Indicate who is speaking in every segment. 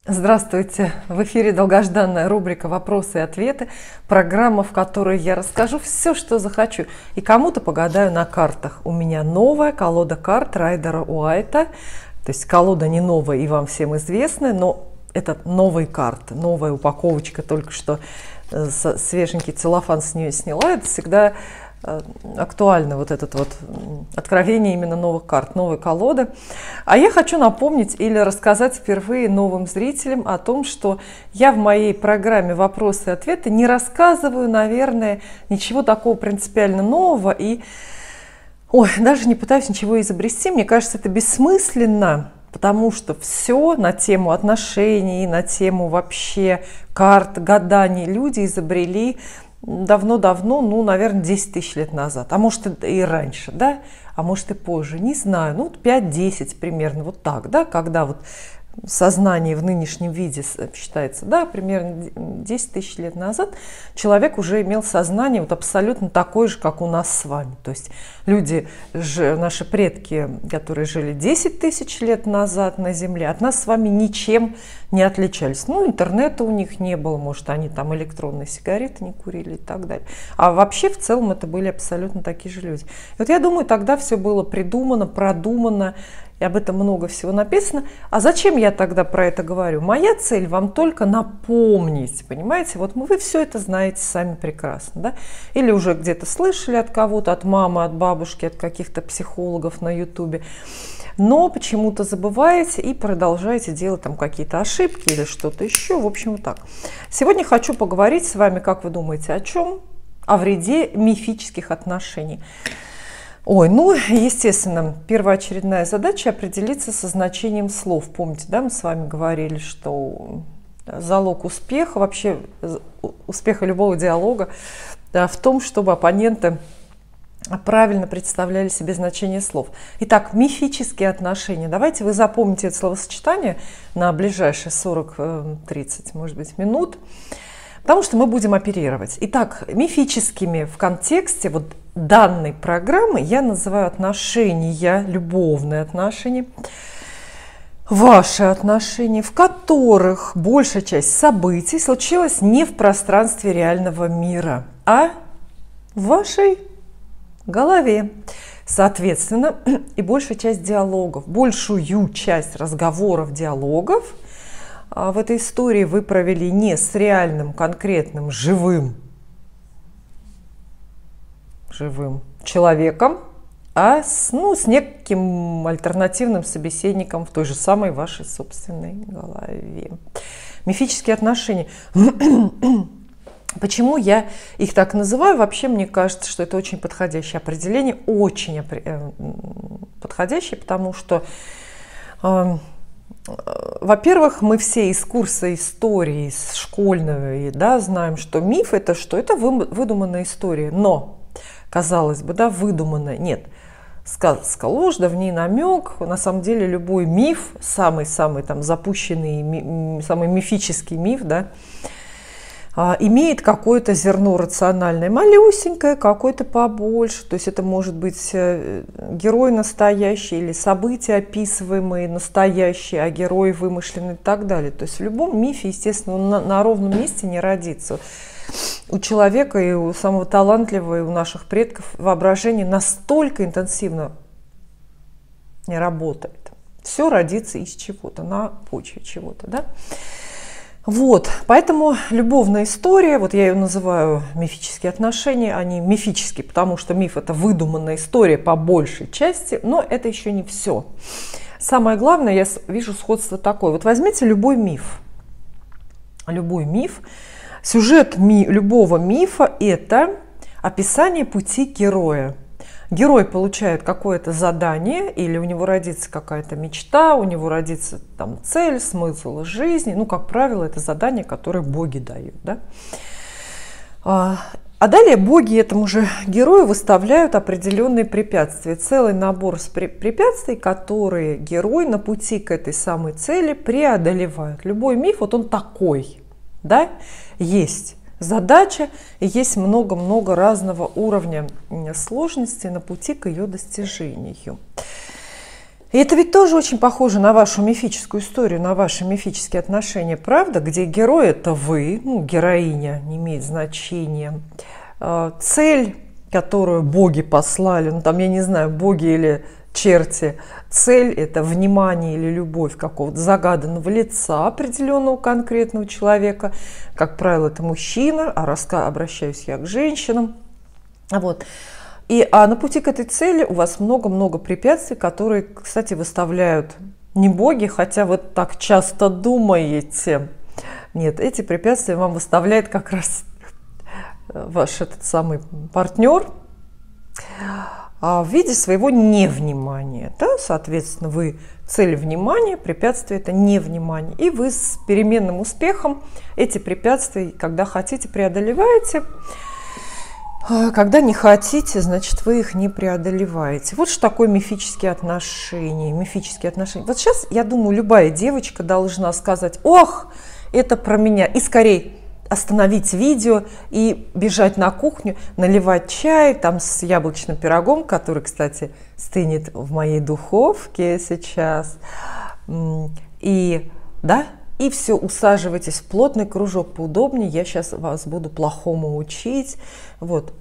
Speaker 1: Здравствуйте! В эфире долгожданная рубрика «Вопросы и ответы», программа, в которой я расскажу все, что захочу, и кому-то погадаю на картах. У меня новая колода карт Райдера Уайта, то есть колода не новая и вам всем известная, но это новые карты, новая упаковочка, только что свеженький целлофан с нее сняла. Это всегда актуально, вот это вот откровение именно новых карт, новой колоды. А я хочу напомнить или рассказать впервые новым зрителям о том, что я в моей программе «Вопросы и ответы» не рассказываю, наверное, ничего такого принципиально нового и даже не пытаюсь ничего изобрести. Мне кажется, это бессмысленно, потому что все на тему отношений, на тему вообще карт, гаданий люди изобрели давно-давно, наверное, 10 тысяч лет назад, а может и раньше, да, а может и позже, не знаю, 5-10 примерно, вот так, да, когда вот сознание в нынешнем виде считается, да, примерно 10 тысяч лет назад человек уже имел сознание вот абсолютно такое же, как у нас с вами. То есть люди, наши предки, которые жили 10 тысяч лет назад на Земле, от нас с вами ничем не отличались. Интернета у них не было, может, они там электронные сигареты не курили и так далее. А вообще, в целом, это были абсолютно такие же люди. И вот я думаю, тогда все было придумано, продумано, и об этом много всего написано. А зачем я тогда про это говорю? Моя цель вам только напомнить, понимаете? Вот вы все это знаете сами прекрасно, да? Или уже где-то слышали от кого-то, от мамы, от бабушки, от каких-то психологов на ютубе. Но почему-то забываете и продолжаете делать там какие-то ошибки или что-то еще. В общем, вот так. Сегодня хочу поговорить с вами, как вы думаете, о чем? О вреде мифических отношений. Естественно, первоочередная задача определиться со значением слов. Помните, да, мы с вами говорили, что залог успеха, вообще успеха любого диалога, в том, чтобы оппоненты правильно представляли себе значение слов. Итак, мифические отношения. Давайте вы запомните это словосочетание на ближайшие 40-30, может быть, минут, потому что мы будем оперировать. Итак, мифическими в контексте вот данной программы я называю отношения, любовные отношения, ваши отношения, в которых большая часть событий случилась не в пространстве реального мира, а в вашей голове. Соответственно, и большая часть диалогов, большую часть разговоров, диалогов в этой истории вы провели не с реальным, конкретным, живым человеком, а с неким альтернативным собеседником в той же самой вашей собственной голове. Мифические отношения. Почему я их так называю? Вообще, мне кажется, что это очень подходящее определение, очень подходящее, потому что, во-первых, мы все из курса истории, из школьного, да, знаем, что миф – это что? Это выдуманная история, но, казалось бы, да, выдуманная, нет. Сказка ложь, да в ней намек. На самом деле любой миф, самый там запущенный, самый мифический миф, да, имеет какое-то зерно рациональное, малюсенькое, какое-то побольше. То есть это может быть герой настоящий или события описываемые настоящие, а герой вымышленный и так далее. То есть в любом мифе, естественно, он на ровном месте не родится. У человека и у самого талантливого, и у наших предков воображение настолько интенсивно не работает. Все родится из чего-то, на почве чего-то, да? Вот, поэтому любовная история, вот я ее называю мифические отношения, они мифические, потому что миф – это выдуманная история по большей части, но это еще не все. Самое главное, я вижу сходство такое. Вот возьмите любой миф. Любой миф. Сюжет любого мифа – это описание пути героя. Герой получает какое-то задание, или у него родится какая-то мечта, у него родится там цель, смысл жизни. Как правило, это задание, которое боги дают. Да? А далее боги этому же герою выставляют определенные препятствия. Целый набор препятствий, которые герой на пути к этой самой цели преодолевает. Любой миф, вот он такой. Да? Есть задача, и есть много-много разного уровня сложности на пути к ее достижению. И это ведь тоже очень похоже на вашу мифическую историю, на ваши мифические отношения, правда? Где герой – это вы, ну, героиня не имеет значения. Цель, которую боги послали, ну там, я не знаю, боги или черти, цель – это внимание или любовь какого-то загаданного лица, определенного конкретного человека. Как правило, это мужчина, а обращаюсь я к женщинам. Вот. А на пути к этой цели у вас много-много препятствий, которые, кстати, выставляют не боги, хотя вы так часто думаете. Нет, эти препятствия вам выставляет как раз ваш этот самый партнер в виде своего невнимания. Да? Соответственно, вы цель внимания, препятствие – это невнимание. И вы с переменным успехом эти препятствия, когда хотите, преодолеваете. Когда не хотите, значит, вы их не преодолеваете. Вот что такое мифические отношения. Мифические отношения. Вот сейчас, я думаю, любая девочка должна сказать: ох, это про меня. И скорее остановить видео и бежать на кухню, наливать чай там с яблочным пирогом, который, кстати, стынет в моей духовке сейчас. И, да, и все, усаживайтесь в плотный кружок поудобнее. Я сейчас вас буду плохому учить. Вот.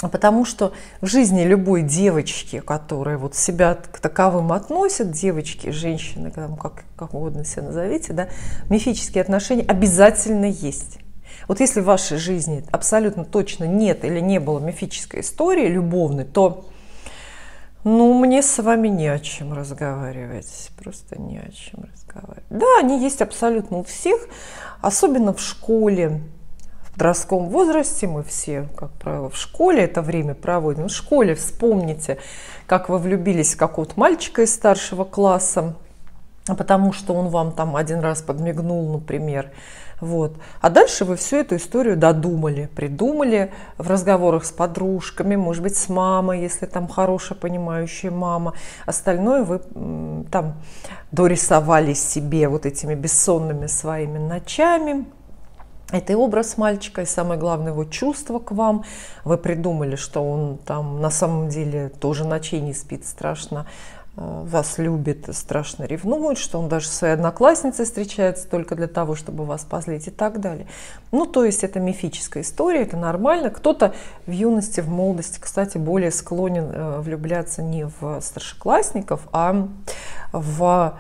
Speaker 1: Потому что в жизни любой девочки, которая вот себя к таковым относят, девочки, женщины, как угодно себя назовите, да, мифические отношения обязательно есть. Вот если в вашей жизни абсолютно точно нет или не было мифической истории любовной, то, ну, мне с вами не о чем разговаривать, просто не о чем разговаривать. Да, они есть абсолютно у всех, особенно в школе. В подростковом возрасте мы все, как правило, в школе это время проводим. В школе вспомните, как вы влюбились в какого-то мальчика из старшего класса, потому что он вам там один раз подмигнул, например. Вот. А дальше вы всю эту историю додумали, придумали в разговорах с подружками, может быть, с мамой, если там хорошая, понимающая мама. Остальное вы там дорисовали себе вот этими бессонными своими ночами. Это и образ мальчика, и самое главное, его чувство к вам. Вы придумали, что он там на самом деле тоже ночей не спит, страшно вас любит, страшно ревнует, что он даже с своей одноклассницей встречается только для того, чтобы вас позлить и так далее. Ну, то есть это мифическая история, это нормально. Кто-то в юности, в молодости, кстати, более склонен влюбляться не в старшеклассников, а в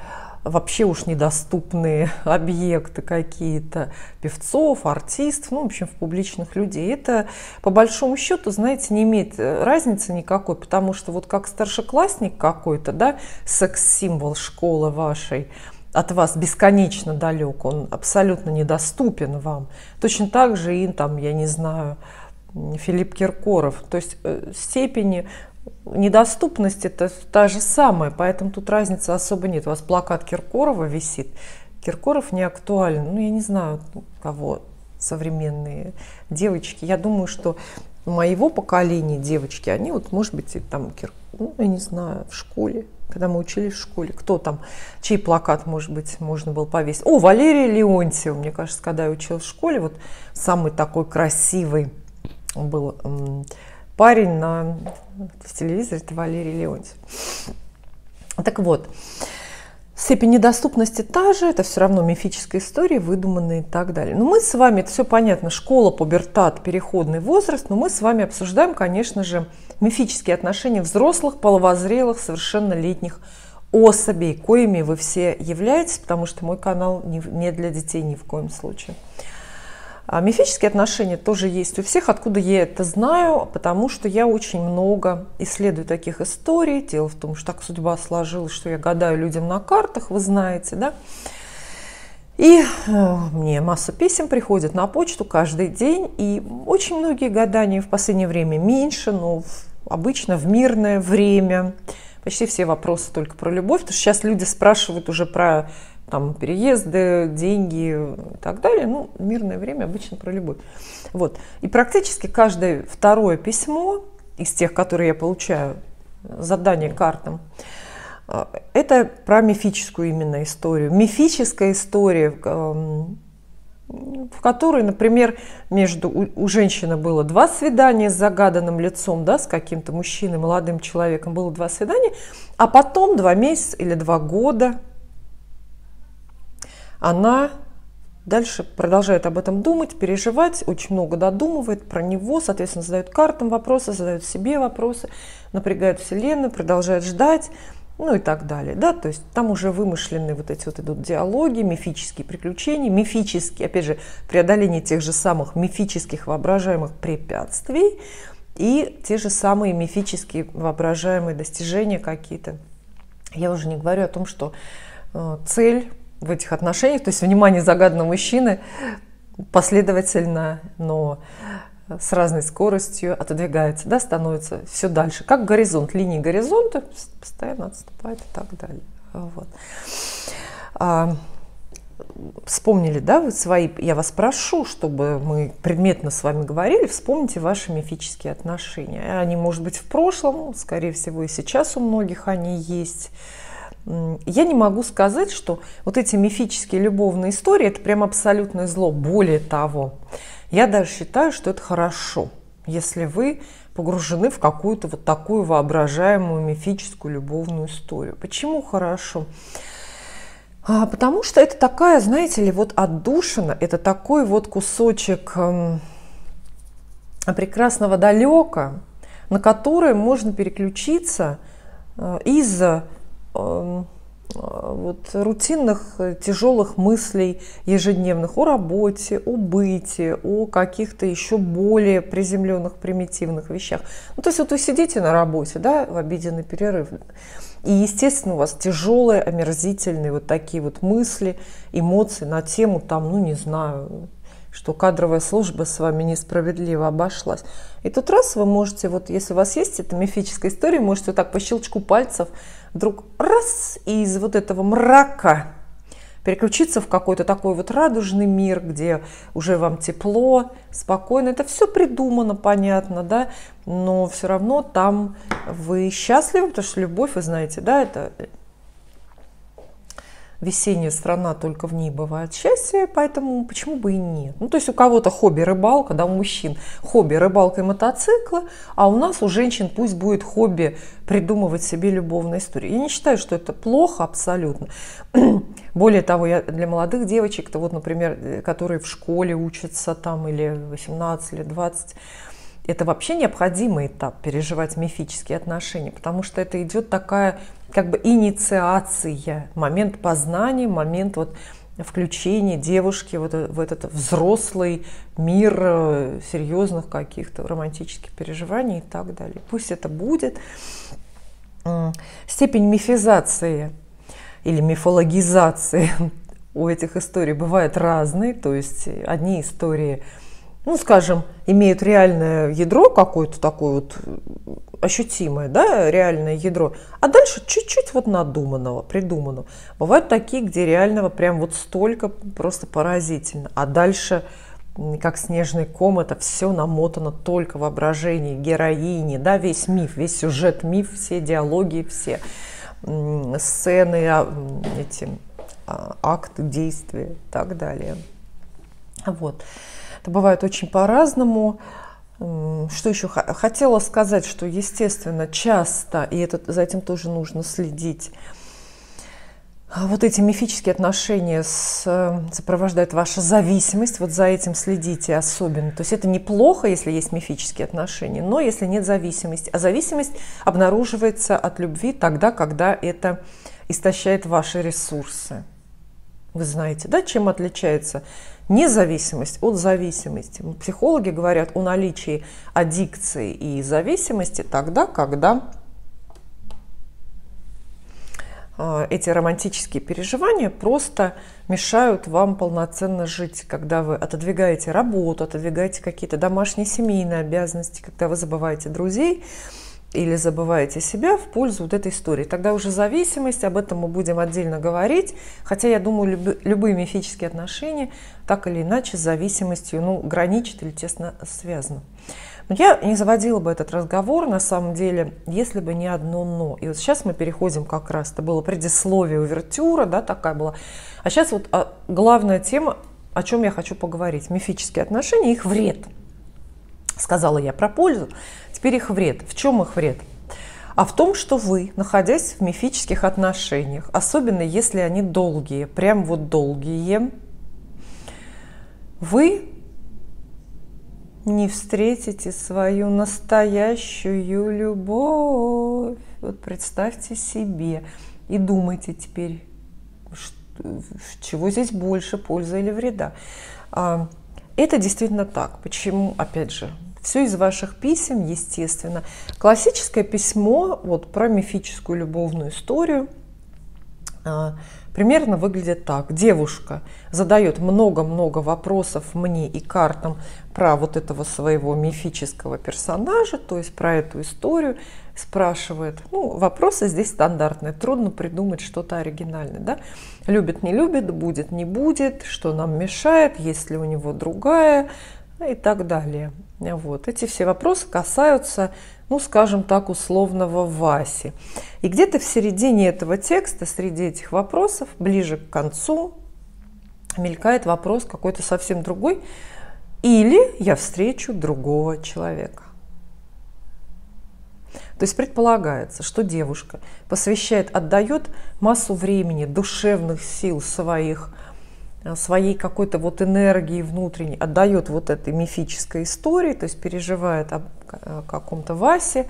Speaker 1: вообще уж недоступные объекты какие-то, певцов, артистов, ну, в общем, в публичных людей. Это, по большому счету, знаете, не имеет разницы никакой, потому что вот как старшеклассник какой-то, да, секс-символ школы вашей, от вас бесконечно далек, он абсолютно недоступен вам. Точно так же и, там, я не знаю, Филипп Киркоров. То есть степени недоступность это та же самая, поэтому тут разницы особо нет. У вас плакат Киркорова висит, Киркоров не актуален. Ну, я не знаю, кого современные девочки. Я думаю, что моего поколения девочки, они вот, может быть, там, ну, я не знаю, в школе, когда мы учились в школе, кто там, чей плакат, может быть, можно было повесить. О, Валерия Леонтьева, мне кажется, когда я училась в школе, вот самый такой красивый был парень в телевизоре, это Валерий Леонтьев. Так вот, степень недоступности та же, это все равно мифическая история, выдуманная и так далее. Но мы с вами, это все понятно, школа, пубертат, переходный возраст, но мы с вами обсуждаем, конечно же, мифические отношения взрослых, половозрелых, совершеннолетних особей, коими вы все являетесь, потому что мой канал не для детей ни в коем случае. А мифические отношения тоже есть у всех. Откуда я это знаю? Потому что я очень много исследую таких историй. Дело в том, что так судьба сложилась, что я гадаю людям на картах, вы знаете, да? И мне масса писем приходит на почту каждый день. И очень многие гадания в последнее время меньше, но обычно в мирное время. Почти все вопросы только про любовь. Потому что сейчас люди спрашивают уже про там, переезды, деньги и так далее. Ну, мирное время обычно про любовь. Вот. И практически каждое второе письмо из тех, которые я получаю, задание картам, это про мифическую именно историю. Мифическая история, в которой, например, у женщины было 2 свидания с загаданным лицом, да, с каким-то мужчиной, молодым человеком, было 2 свидания, а потом 2 месяца или 2 года она дальше продолжает об этом думать, переживать, очень много додумывает про него, соответственно, задает картам вопросы, задает себе вопросы, напрягает Вселенную, продолжает ждать, ну и так далее. Да? То есть там уже вымышленные вот эти вот идут диалоги, мифические приключения, мифические, опять же, преодоление тех же самых мифических воображаемых препятствий и те же самые мифические воображаемые достижения какие-то. Я уже не говорю о том, что цель в этих отношениях, то есть внимание загаданного мужчины последовательно, но с разной скоростью отодвигается, да, становится все дальше, как горизонт, линии горизонта постоянно отступает и так далее. Вот. Вспомнили, да, вы свои, я вас прошу, чтобы мы предметно с вами говорили, вспомните ваши мифические отношения. Они, может быть, в прошлом, скорее всего, и сейчас у многих они есть. Я не могу сказать, что вот эти мифические любовные истории – это прям абсолютное зло. Более того, я даже считаю, что это хорошо, если вы погружены в какую-то вот такую воображаемую мифическую любовную историю. Почему хорошо? Потому что это такая, знаете ли, вот отдушина, это такой вот кусочек прекрасного далека, на который можно переключиться из-за вот рутинных тяжелых мыслей ежедневных о работе, о быте, о каких-то еще более приземленных, примитивных вещах. Ну, то есть вот вы сидите на работе, да, в обеденный перерыв, и, естественно, у вас тяжелые, омерзительные вот такие вот мысли, эмоции на тему, там, ну, не знаю, что кадровая служба с вами несправедливо обошлась. И тут раз вы можете, вот если у вас есть эта мифическая история, можете вот так по щелчку пальцев вдруг раз и из вот этого мрака переключиться в какой-то такой вот радужный мир, где уже вам тепло, спокойно. Это все придумано, понятно, да, но все равно там вы счастливы, потому что любовь, вы знаете, да, это весенняя страна, только в ней бывает счастье, поэтому почему бы и нет. Ну, то есть у кого-то хобби рыбалка, да, у мужчин хобби рыбалка и мотоциклы, а у нас, у женщин, пусть будет хобби придумывать себе любовные истории. Я не считаю, что это плохо абсолютно. Более того, я для молодых девочек, то вот, например, которые в школе учатся там или 18 или 20, это вообще необходимый этап переживать мифические отношения, потому что это идет такая как бы инициация, момент познания, момент вот включения девушки вот в этот взрослый мир серьезных каких-то романтических переживаний и так далее. Пусть это будет. Степень мифизации или мифологизации у этих историй бывает разные, то есть одни истории, ну, скажем, имеют реальное ядро какое-то такое вот ощутимое, да, реальное ядро, а дальше чуть-чуть вот надуманного, придуманного. Бывают такие, где реального прям вот столько, просто поразительно, а дальше, как снежный ком, это все намотано только в воображении героини, да, весь миф, весь сюжет миф, все диалоги, все сцены, эти акты, действия и так далее. Вот. Это бывает очень по-разному. Что еще хотела сказать, что, естественно, часто, и за этим тоже нужно следить, вот эти мифические отношения сопровождает ваша зависимость, вот за этим следите особенно. То есть это неплохо, если есть мифические отношения, но если нет зависимости. А зависимость обнаруживается от любви тогда, когда это истощает ваши ресурсы. Вы знаете, да, чем отличается независимость от зависимости? Психологи говорят о наличии аддикции и зависимости тогда, когда эти романтические переживания просто мешают вам полноценно жить, когда вы отодвигаете работу, отодвигаете какие-то домашние семейные обязанности, когда вы забываете друзей или забываете себя в пользу вот этой истории. Тогда уже зависимость, об этом мы будем отдельно говорить, хотя я думаю, любые мифические отношения так или иначе с зависимостью, ну, граничат или тесно связаны. Но я не заводила бы этот разговор, на самом деле, если бы не одно «но». И вот сейчас мы переходим как раз, это было предисловие, увертюра, да, такая была. А сейчас вот главная тема, о чем я хочу поговорить. Мифические отношения, их вред. Сказала я про пользу, теперь их вред. В чем их вред? А в том, что вы, находясь в мифических отношениях, особенно если они долгие, прям вот долгие, вы не встретите свою настоящую любовь. Вот представьте себе и думайте теперь, чего здесь больше, пользы или вреда. Это действительно так. Почему? Опять же, все из ваших писем, естественно. Классическое письмо вот, про мифическую любовную историю примерно выглядит так. Девушка задает много-много вопросов мне и картам про вот этого своего мифического персонажа, то есть про эту историю, спрашивает. Ну, вопросы здесь стандартные, трудно придумать что-то оригинальное. Да? Любит, не любит, будет, не будет, что нам мешает, есть ли у него другая и так далее. Вот. Эти все вопросы касаются, ну, скажем так, условного Васи. И где-то в середине этого текста, среди этих вопросов, ближе к концу, мелькает вопрос какой-то совсем другой. Или я встречу другого человека. То есть предполагается, что девушка отдает массу времени, душевных сил своей какой-то вот энергии внутренней, отдает вот этой мифической истории, то есть переживает о каком-то Васе,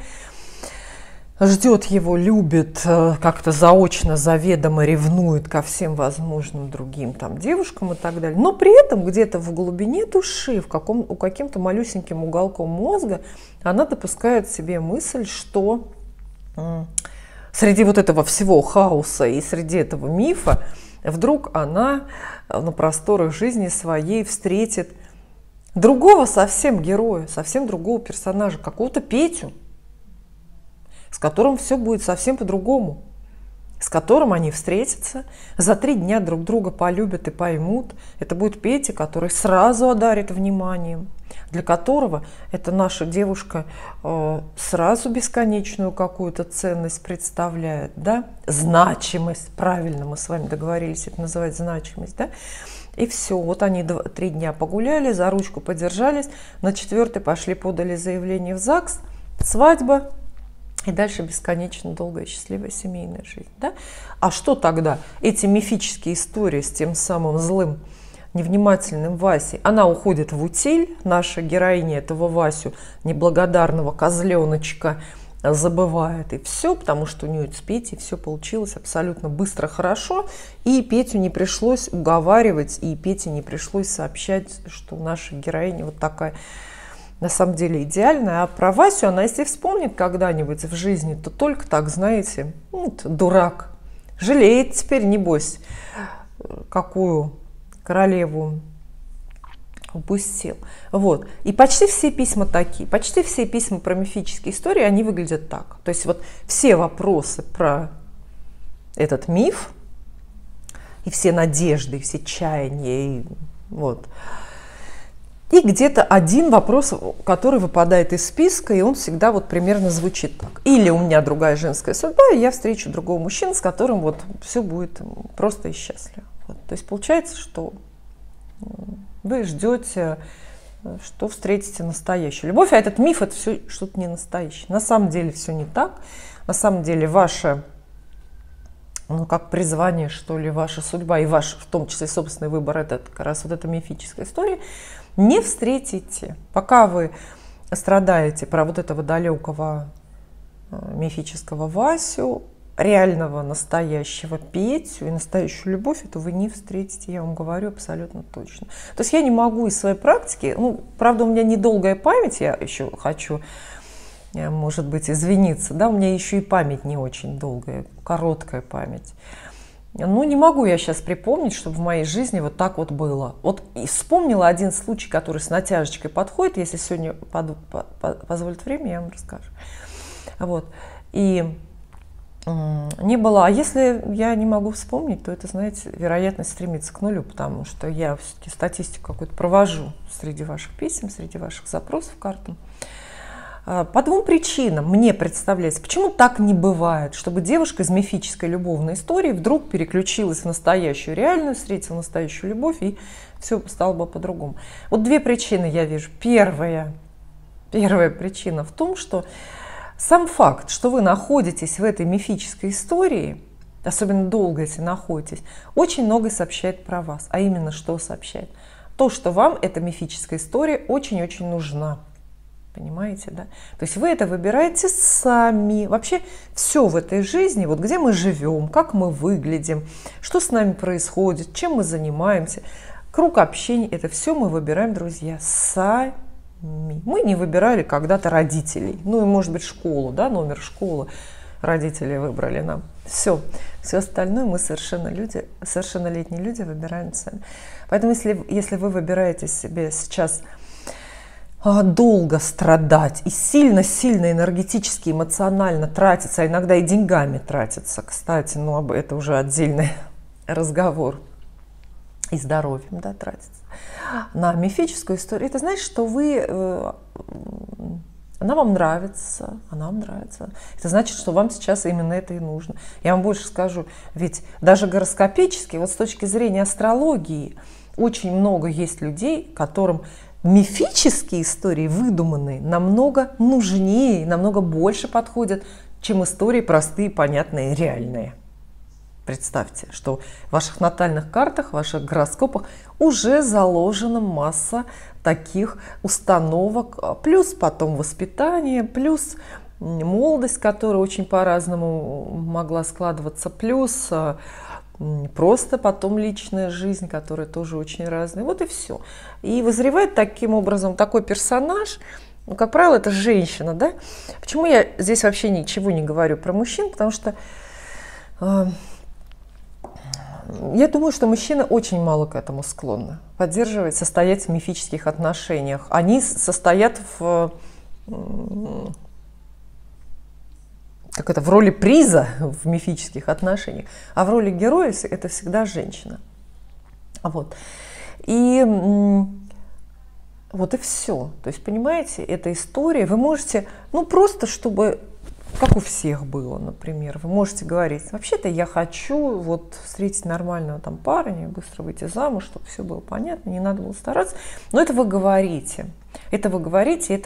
Speaker 1: ждет его, любит, как-то заочно, заведомо ревнует ко всем возможным другим там девушкам и так далее. Но при этом где-то в глубине души, у каким-то малюсеньким уголком мозга она допускает себе мысль, что среди вот этого всего хаоса и среди этого мифа вдруг она на просторах жизни своей встретит другого совсем героя, совсем другого персонажа, какого-то Петю, с которым все будет совсем по-другому, с которым они встретятся, за 3 дня друг друга полюбят и поймут. Это будет Петя, который сразу одарит вниманием, для которого эта наша девушка сразу бесконечную какую-то ценность представляет, да? Значимость, правильно мы с вами договорились это называть значимость, да? И все, вот они 3 дня погуляли, за ручку подержались, на 4-й пошли, подали заявление в ЗАГС, свадьба, и дальше бесконечно долгая счастливая семейная жизнь. Да? А что тогда? Эти мифические истории с тем самым злым, невнимательным Васей, она уходит в утиль, наша героиня этого Васю, неблагодарного козленочка, забывает, и все, потому что у нее с Петей все получилось абсолютно быстро, хорошо, и Петю не пришлось уговаривать, и Пете не пришлось сообщать, что наша героиня вот такая на самом деле идеальная. А про Васю она, если вспомнит когда-нибудь в жизни, то только так, знаете, дурак, жалеет теперь, небось, какую королеву упустил. Вот. И почти все письма такие, почти все письма про мифические истории, они выглядят так. То есть вот все вопросы про этот миф, и все надежды, и все чаяния, и вот. И где-то один вопрос, который выпадает из списка, и он всегда вот примерно звучит так. Или у меня другая женская судьба, и я встречу другого мужчину, с которым вот все будет просто и счастливо. Вот. То есть получается, что вы ждете, что встретите настоящую любовь, а этот миф – это все что-то не настоящее. На самом деле все не так. На самом деле ваше, как призвание, что ли, ваша судьба и ваш, в том числе, собственный выбор – это как раз вот эта мифическая история. Не встретите, пока вы страдаете про вот этого далекого мифического Васю, реального, настоящего Петю и настоящую любовь, это вы не встретите, я вам говорю абсолютно точно. То есть я не могу из своей практики, правда, у меня недолгая память, я еще хочу, может быть, извиниться, да, у меня еще и память не очень долгая, короткая память. Не могу я сейчас припомнить, чтобы в моей жизни вот так вот было. Вот и вспомнила один случай, который с натяжечкой подходит, если сегодня позволит время, я вам расскажу. Вот. И не было. А если я не могу вспомнить, то это, знаете, вероятность стремится к нулю, потому что я все-таки статистику какую-то провожу среди ваших писем, среди ваших запросов к картам. По двум причинам мне представляется, почему так не бывает, чтобы девушка из мифической любовной истории вдруг переключилась в настоящую реальную, встретила настоящую любовь, и все стало бы по-другому. Вот две причины я вижу. Первая причина в том, что сам факт, что вы находитесь в этой мифической истории, особенно долго, если находитесь, очень многое сообщает про вас. А именно, что сообщает? То, что вам эта мифическая история очень-очень нужна. Понимаете, да? То есть вы это выбираете сами. Вообще все в этой жизни, вот где мы живем, как мы выглядим, что с нами происходит, чем мы занимаемся, круг общения, это все мы выбираем, друзья, сами. Мы не выбирали когда-то родителей, ну и, может быть, школу, да, номер школы родители выбрали нам. Все остальное мы совершеннолетние люди выбираем сами. Поэтому если вы выбираете себе сейчас долго страдать и сильно-сильно энергетически, эмоционально тратиться, а иногда и деньгами тратиться, кстати, ну это уже отдельный разговор, и здоровьем, да, тратиться на мифическую историю, это значит, что она вам нравится. Это значит, что вам сейчас именно это и нужно. Я вам больше скажу, ведь даже гороскопически, вот с точки зрения астрологии, очень много есть людей, которым мифические истории, выдуманные, намного нужнее, намного больше подходят, чем истории простые, понятные, реальные. Представьте, что в ваших натальных картах, в ваших гороскопах уже заложена масса таких установок, плюс потом воспитание, плюс молодость, которая очень по-разному могла складываться, плюс просто потом личная жизнь, которая тоже очень разная. Вот и все. И вызревает таким образом такой персонаж, ну, как правило, это женщина, да? Почему я здесь вообще ничего не говорю про мужчин? Потому что я думаю, что мужчины очень мало к этому склонны. Состоять в мифических отношениях. Они состоят в роли приза в мифических отношениях. А в роли героя это всегда женщина. Вот. И все. То есть, понимаете, эта история, вы можете, ну просто чтобы... Как у всех было, например. Вы можете говорить, вообще-то я хочу вот встретить нормального там парня, быстро выйти замуж, чтобы все было понятно, не надо было стараться. Но это вы говорите. Это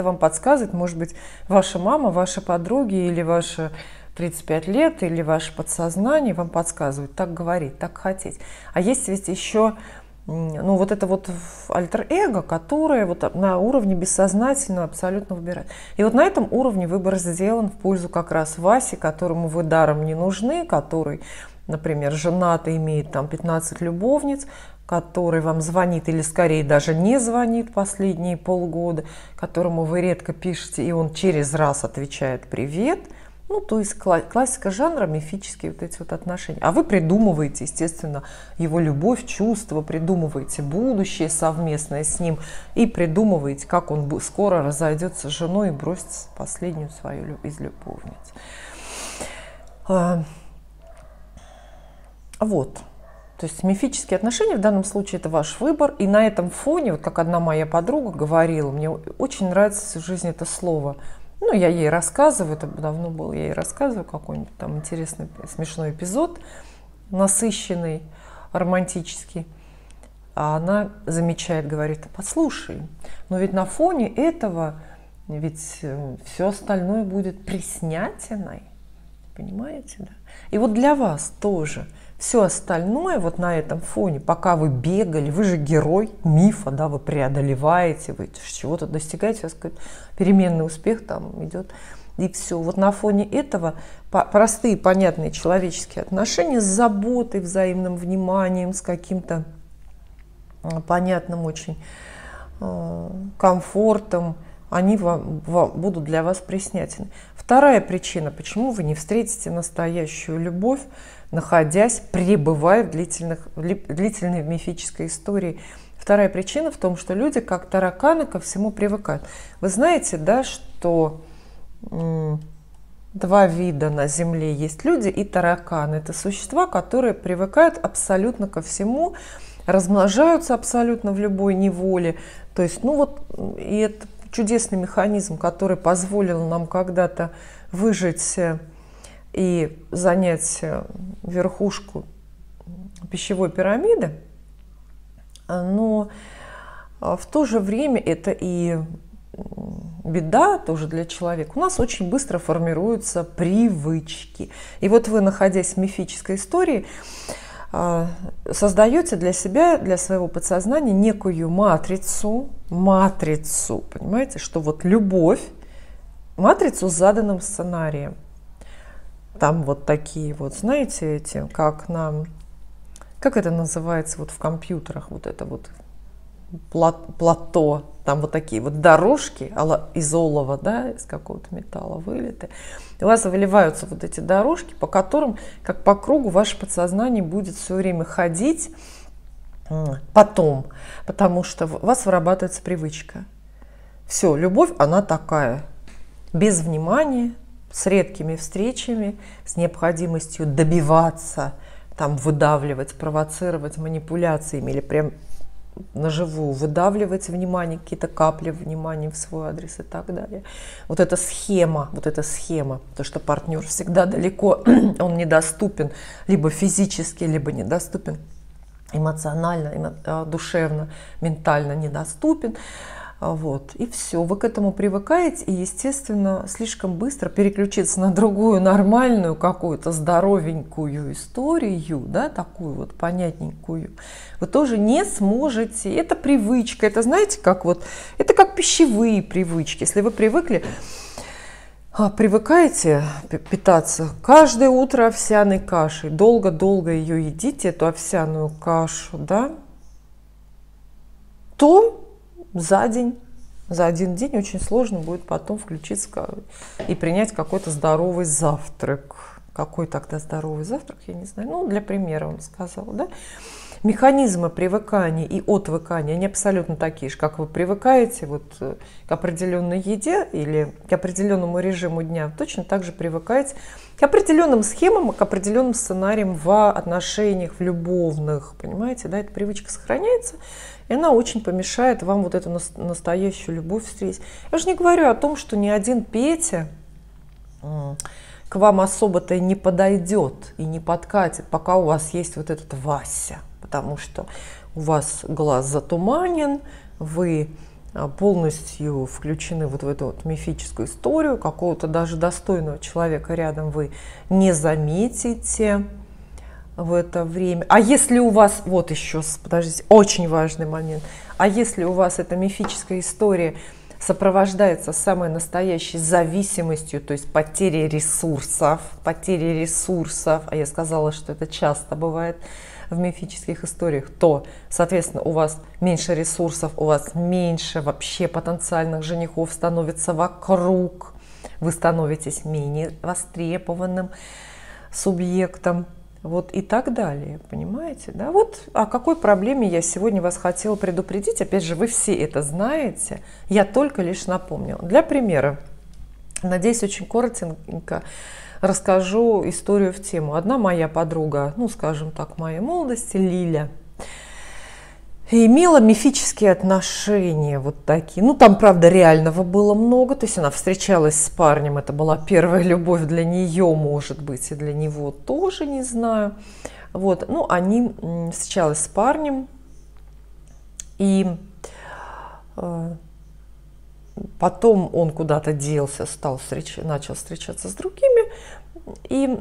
Speaker 1: вам подсказывает, может быть, ваша мама, ваши подруги или ваши 35 лет, или ваше подсознание вам подсказывает так говорить, так хотеть. А есть ведь еще... Ну, вот это вот альтер-эго, которое вот на уровне бессознательного абсолютно выбирает. И вот на этом уровне выбор сделан в пользу как раз Васи, которому вы даром не нужны, который, например, женат и имеет там 15 любовниц, который вам звонит или скорее даже не звонит последние полгода, которому вы редко пишете, и он через раз отвечает «привет». Ну, то есть классика жанра, мифические вот эти вот отношения. А вы придумываете, естественно, его любовь, чувства, придумываете будущее совместное с ним и придумываете, как он скоро разойдется с женой и бросит последнюю свою из любовниц. Вот. То есть мифические отношения в данном случае это ваш выбор. И на этом фоне, вот как одна моя подруга говорила, мне очень нравится в жизни это слово. Ну, я ей рассказываю, это давно было, я ей рассказываю какой-нибудь там интересный, смешной эпизод, насыщенный, романтический. А она замечает, говорит, послушай, но ведь на фоне этого, ведь все остальное будет приснятиной, понимаете, да? И вот для вас тоже все остальное вот на этом фоне, пока вы бегали, вы же герой мифа, да, вы преодолеваете, вы чего-то достигаете, сейчас какой-то переменный успех там идет, и все. Вот на фоне этого простые, понятные человеческие отношения с заботой, взаимным вниманием, с каким-то понятным очень комфортом, они будут для вас приснятельны. Вторая причина, почему вы не встретите настоящую любовь, пребывая в длительной мифической истории. Вторая причина в том, что люди, как тараканы, ко всему привыкают. Вы знаете, да, что два вида на Земле есть: люди и тараканы. Это существа, которые привыкают абсолютно ко всему, размножаются абсолютно в любой неволе. То есть, ну вот, и это чудесный механизм, который позволил нам когда-то выжить и занять верхушку пищевой пирамиды, но в то же время это и беда тоже для человека. У нас очень быстро формируются привычки. И вот вы, находясь в мифической истории, создаете для себя, для своего подсознания некую матрицу, понимаете, что вот любовь, матрицу с заданным сценарием. Там вот такие вот, знаете, эти, как это называется вот в компьютерах, вот это вот плато, там вот такие вот дорожки из олова, да, из какого-то металла вылиты. У вас выливаются вот эти дорожки, по которым, как по кругу, ваше подсознание будет все время ходить потом, потому что у вас вырабатывается привычка. Все, любовь, она такая, без внимания, с редкими встречами, с необходимостью добиваться, там, выдавливать, провоцировать манипуляциями или прям наживую выдавливать внимание, какие-то капли внимания в свой адрес и так далее. Вот эта схема, то, что партнер всегда далеко, он недоступен, либо физически, либо недоступен эмоционально, душевно, ментально недоступен. Вот, и все, вы к этому привыкаете, и, естественно, слишком быстро переключиться на другую нормальную какую-то здоровенькую историю, да, такую вот понятненькую, вы тоже не сможете. Это привычка, это, знаете, это как пищевые привычки. Если вы привыкаете питаться каждое утро овсяной кашей, долго-долго ее едите, эту овсяную кашу, да, то за один день очень сложно будет потом включиться и принять какой-то здоровый завтрак. Какой тогда здоровый завтрак, я не знаю. Ну, для примера вам сказала, да? Механизмы привыкания и отвыкания, они абсолютно такие же, как вы привыкаете вот к определенной еде или к определенному режиму дня, точно так же привыкаете к определенным схемам, к определенным сценариям в отношениях, в любовных, понимаете, да, эта привычка сохраняется, и она очень помешает вам вот эту настоящую любовь встретить. Я же не говорю о том, что ни один Петя к вам особо-то и не подойдет и не подкатит, пока у вас есть вот этот Вася, потому что у вас глаз затуманен, вы полностью включены вот в эту вот мифическую историю, какого-то даже достойного человека рядом вы не заметите в это время. А если у вас, вот еще, подождите, очень важный момент, а если у вас эта мифическая история сопровождается самой настоящей зависимостью, то есть потерей ресурсов, а я сказала, что это часто бывает в мифических историях, то, соответственно, у вас меньше ресурсов, у вас меньше вообще потенциальных женихов становится вокруг, вы становитесь менее востребованным субъектом, вот и так далее, понимаете, да? Вот о какой проблеме я сегодня вас хотела предупредить, опять же, вы все это знаете, я только лишь напомнила. Для примера, надеюсь, очень коротенько расскажу историю в тему. Одна моя подруга, ну, скажем так, моей молодости, Лиля, имела мифические отношения вот такие. Ну, там, правда, реального было много. То есть она встречалась с парнем, это была первая любовь для нее, может быть, и для него тоже, не знаю. Вот, ну, они встречалась с парнем, и потом он куда-то делся, начал встречаться с другими, и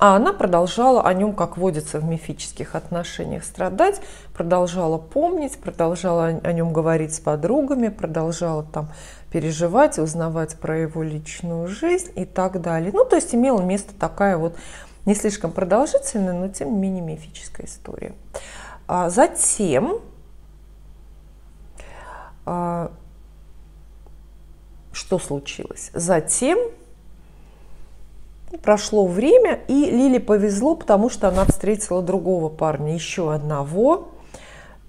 Speaker 1: она продолжала о нем, как водится в мифических отношениях, страдать, продолжала помнить, продолжала о нем говорить с подругами, продолжала там переживать, узнавать про его личную жизнь и так далее. Ну, то есть имела место такая вот не слишком продолжительная, но тем не менее мифическая история. А затем что случилось? Затем прошло время, и Лиле повезло, потому что она встретила другого парня, еще одного.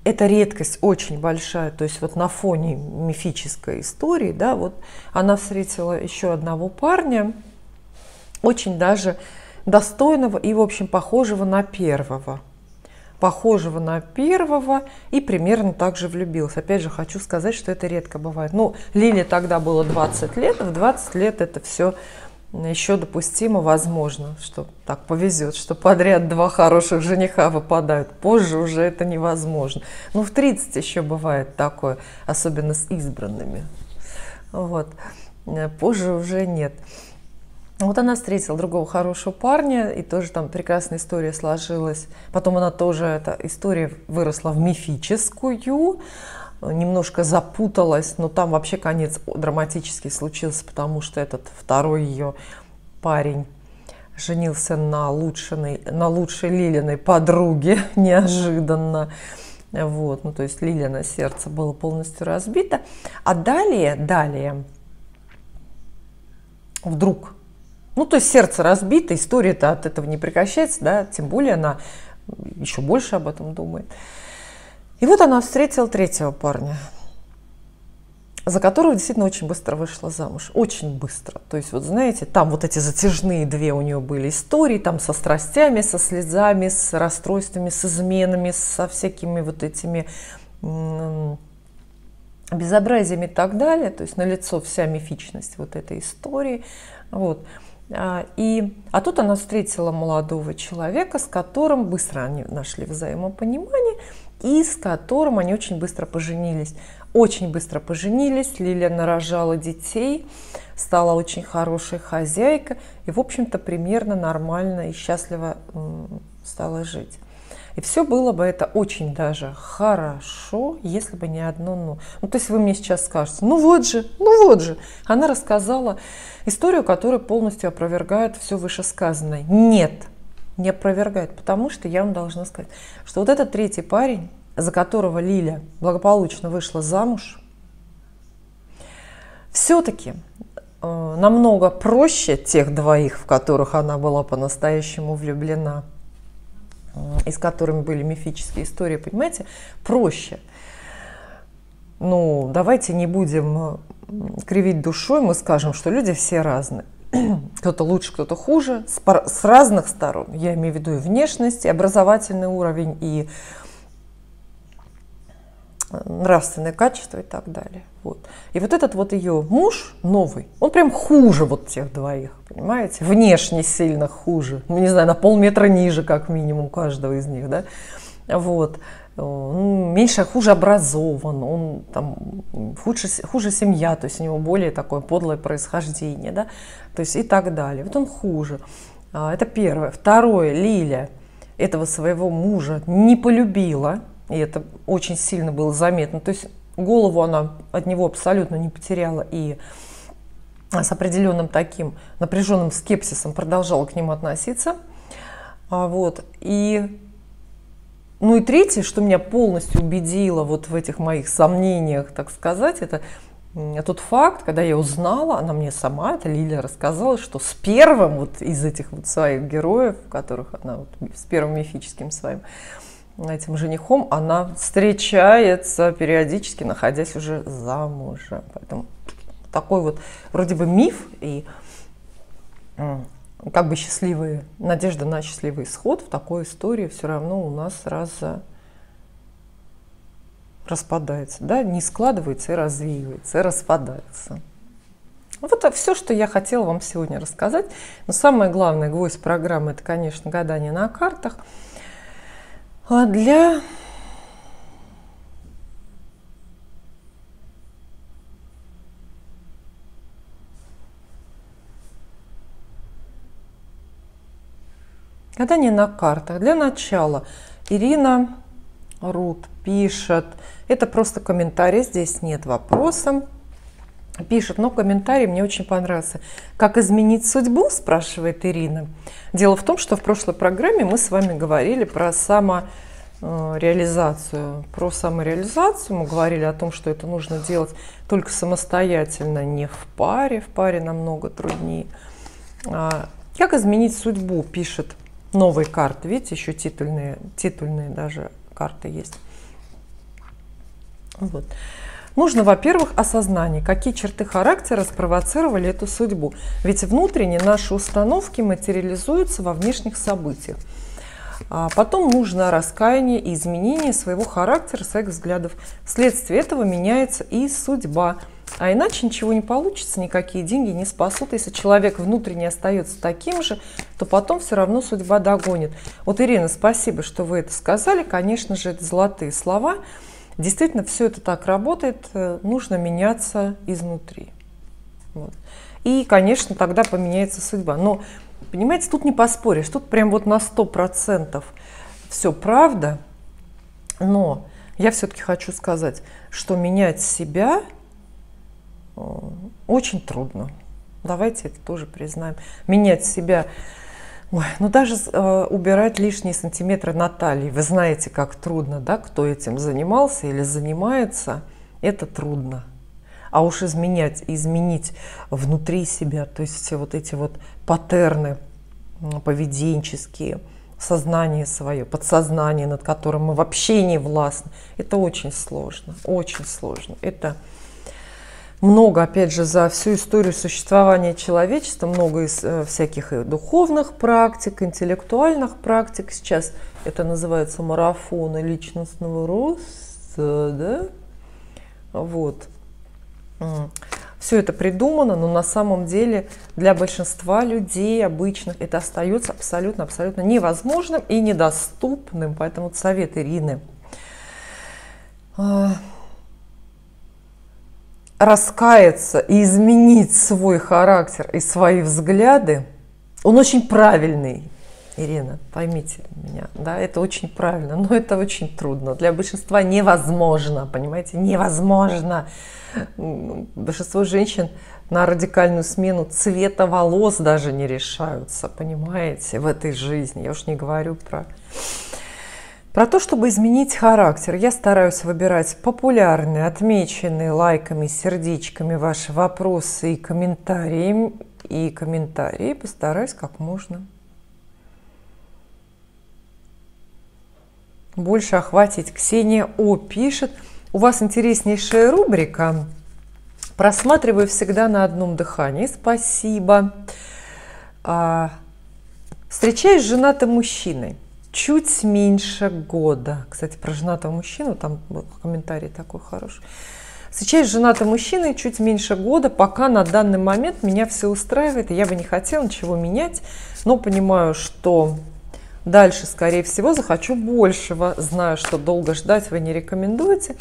Speaker 1: Это редкость очень большая, то есть вот на фоне мифической истории, да, вот она встретила еще одного парня, очень даже достойного и, в общем, похожего на первого. похожего на первого, и примерно так же влюбилась. Опять же, хочу сказать, что это редко бывает. Ну, Лиле тогда было 20 лет, в 20 лет это все еще допустимо, возможно, что так повезет, что подряд два хороших жениха выпадают. Позже уже это невозможно. Ну, в 30 еще бывает такое, особенно с избранными. Вот. Позже уже нет. Вот она встретила другого хорошего парня, и тоже там прекрасная история сложилась. Потом она тоже, эта история выросла в мифическую, немножко запуталась, но там вообще конец драматический случился, потому что этот второй ее парень женился на лучшей Лилиной подруге неожиданно. Вот, ну то есть Лилина сердце было полностью разбито. А далее вдруг, ну то есть сердце разбито, история-то от этого не прекращается, да, тем более она еще больше об этом думает. И вот она встретила третьего парня, за которого действительно очень быстро вышла замуж. Очень быстро. То есть, вот знаете, там вот эти затяжные две у нее были истории, там со страстями, со слезами, с расстройствами, с изменами, со всякими вот этими безобразиями и так далее. То есть, налицо вся мифичность вот этой истории. Вот. А тут она встретила молодого человека, с которым быстро они нашли взаимопонимание, и с которым они очень быстро поженились. Очень быстро поженились, Лиля нарожала детей, стала очень хорошей хозяйкой и, в общем-то, примерно нормально и счастливо стала жить. И все было бы это очень даже хорошо, если бы не одно «но». Ну, то есть вы мне сейчас скажете, ну вот же. Она рассказала историю, которая полностью опровергает все вышесказанное. Нет, не опровергает, потому что я вам должна сказать, что вот этот третий парень, за которого Лиля благополучно вышла замуж, все-таки намного проще тех двоих, в которых она была по-настоящему влюблена, и с которыми были мифические истории, понимаете, проще. Ну, давайте не будем кривить душой, мы скажем, что люди все разные. Кто-то лучше, кто-то хуже, с разных сторон. Я имею в виду и внешность, и образовательный уровень, и нравственные качества и так далее. Вот. И вот этот вот ее муж новый, он прям хуже вот тех двоих, понимаете? Внешне сильно хуже. Ну, не знаю, на полметра ниже, как минимум, каждого из них, да? Вот. Меньше, хуже образован, он там хуже семья, то есть у него более такое подлое происхождение, да? То есть и так далее. Вот он хуже. Это первое. Второе, Лиля этого своего мужа не полюбила, и это очень сильно было заметно. То есть голову она от него абсолютно не потеряла и с определенным таким напряженным скепсисом продолжала к нему относиться. Вот. Ну и третье, что меня полностью убедило вот в этих моих сомнениях, так сказать, это тот факт, когда я узнала, она мне сама, это Лиля, рассказала, что с первым вот из этих вот своих героев, которых она вот, с первым мифическим своим этим женихом, она встречается периодически, находясь уже замужем. Поэтому такой вот вроде бы миф и как бы надежда на счастливый исход в такой истории все равно у нас распадается, да, не складывается и развеивается, и распадается. Вот все, что я хотела вам сегодня рассказать. Но самое главное, гвоздь программы, это, конечно, гадание на картах. А для гадание на картах. Для начала Ирина Рут пишет, это просто комментарий, здесь нет вопроса. Пишет, но комментарий мне очень понравился. Как изменить судьбу, спрашивает Ирина. Дело в том, что в прошлой программе мы с вами говорили про самореализацию. Про самореализацию мы говорили о том, что это нужно делать только самостоятельно, не в паре. В паре намного труднее. Как изменить судьбу, пишет новые карты. Видите, еще титульные даже карты есть. Вот. Нужно, во-первых, осознание, какие черты характера спровоцировали эту судьбу. Ведь внутренне наши установки материализуются во внешних событиях. А потом нужно раскаяние и изменение своего характера, своих взглядов. Вследствие этого меняется и судьба. А иначе ничего не получится, никакие деньги не спасут. Если человек внутренне остается таким же, то потом все равно судьба догонит. Вот, Ирина, спасибо, что вы это сказали. Конечно же, это золотые слова. Действительно, все это так работает. Нужно меняться изнутри. Вот. И, конечно, тогда поменяется судьба. Но, понимаете, тут не поспоришь. Тут прям вот на 100% все правда. Но я все-таки хочу сказать, что менять себя очень трудно. Давайте это тоже признаем. Менять себя, ой, ну даже убирать лишние сантиметры на талии. Вы знаете, как трудно, да? Кто этим занимался или занимается, это трудно. А уж изменить внутри себя, то есть все вот эти вот паттерны поведенческие, сознание свое, подсознание, над которым мы вообще не властны, это очень сложно, очень сложно. Это много, опять же, за всю историю существования человечества, много из всяких и духовных практик, интеллектуальных практик. Сейчас это называется марафоны личностного роста, да? Вот. Все это придумано, но на самом деле для большинства людей обычных это остается абсолютно невозможным и недоступным. Поэтому вот совет Ирины: раскаяться и изменить свой характер и свои взгляды, он очень правильный. Ирина, поймите меня, да, это очень правильно, но это очень трудно. Для большинства невозможно, понимаете, невозможно. Большинство женщин на радикальную смену цвета волос даже не решаются, понимаете, в этой жизни. Я уж не говорю про то, чтобы изменить характер. Я стараюсь выбирать популярные, отмеченные лайками, сердечками ваши вопросы и комментарии. Постараюсь как можно больше охватить. Ксения О. пишет: у вас интереснейшая рубрика. Просматриваю всегда на одном дыхании. Спасибо. Встречаюсь с женатым мужчиной чуть меньше года. Кстати, про женатого мужчину, там был комментарий такой хороший. Встречаюсь с женатым мужчиной чуть меньше года. Пока на данный момент меня все устраивает. И я бы не хотела ничего менять, но понимаю, что дальше, скорее всего, захочу большего. Знаю, что долго ждать вы не рекомендуете.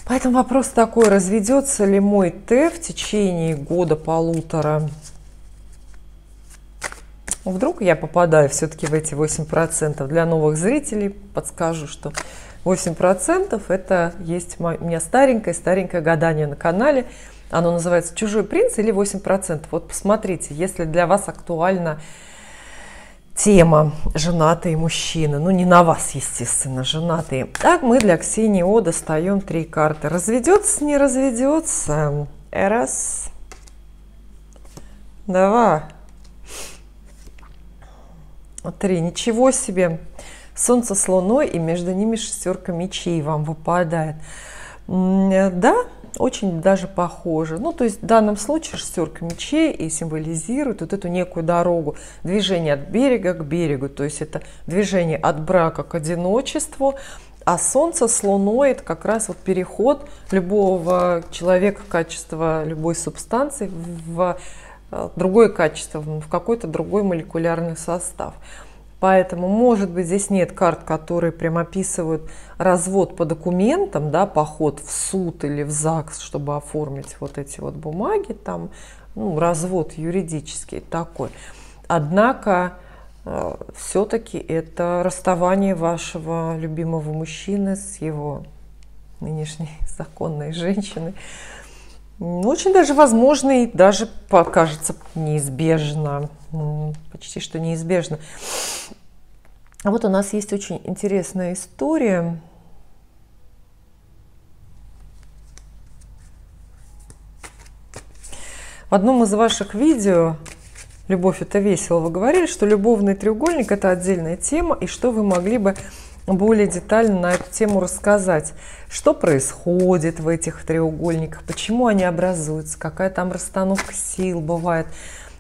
Speaker 1: Поэтому вопрос такой: разведется ли мой Т в течение года-полутора? Вдруг я попадаю все-таки в эти 8%. Для новых зрителей подскажу, что 8% это есть у меня старенькое гадание на канале. Оно называется «Чужой принц» или 8%. Вот посмотрите, если для вас актуальна тема «женатые мужчины». Ну, не на вас, естественно, женатые. Так, мы для Ксении О достаем 3 карты. Разведется, не разведется? Раз. 2. 3. Ничего себе. Солнце с Луной, и между ними 6 мечей вам выпадает. Да, очень даже похоже. Ну, то есть в данном случае 6 мечей и символизирует вот эту некую дорогу, движение от берега к берегу. То есть это движение от брака к одиночеству. А Солнце с Луной – это как раз вот переход любого человека, качества любой субстанции в другое качество, в какой-то другой молекулярный состав. Поэтому, может быть, здесь нет карт, которые прям описывают развод по документам, да, поход в суд или в ЗАГС, чтобы оформить вот эти вот бумаги, там, ну, развод юридический такой. Однако, все-таки это расставание вашего любимого мужчины с его нынешней законной женщиной. Очень даже возможно и даже покажется неизбежно, почти что неизбежно. А вот у нас есть очень интересная история. В одном из ваших видео «Любовь – это весело» вы говорили, что любовный треугольник – это отдельная тема, и что вы могли бы более детально на эту тему рассказать. Что происходит в этих треугольниках, почему они образуются, какая там расстановка сил бывает.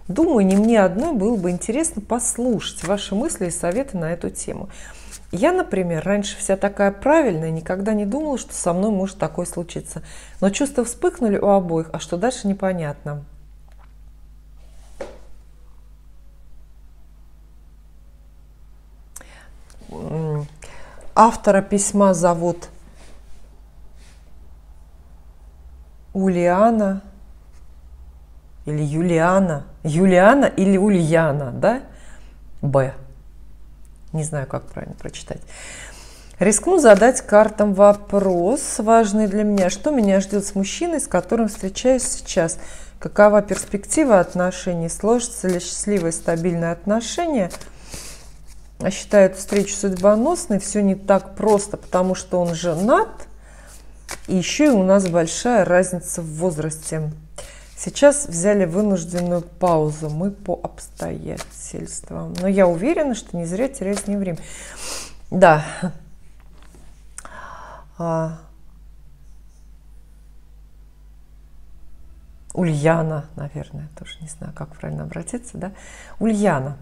Speaker 1: Думаю, не мне одной было бы интересно послушать ваши мысли и советы на эту тему. Я, например, раньше вся такая правильная, никогда не думала, что со мной может такое случиться. Но чувства вспыхнули у обоих, а что дальше непонятно. Автора письма зовут Ульяна или Юлиана. Юлиана или Ульяна, да? Б. Не знаю, как правильно прочитать. Рискну задать картам вопрос, важный для меня. Что меня ждет с мужчиной, с которым встречаюсь сейчас? Какова перспектива отношений? Сложатся ли счастливые, стабильные отношения? Считаю эту встречу судьбоносной. Все не так просто, потому что он женат. И еще и у нас большая разница в возрасте. Сейчас взяли вынужденную паузу. Мы по обстоятельствам. Но я уверена, что не зря теряю с ним время. Да. Ульяна, наверное, тоже не знаю, как правильно обратиться, да? Ульяна.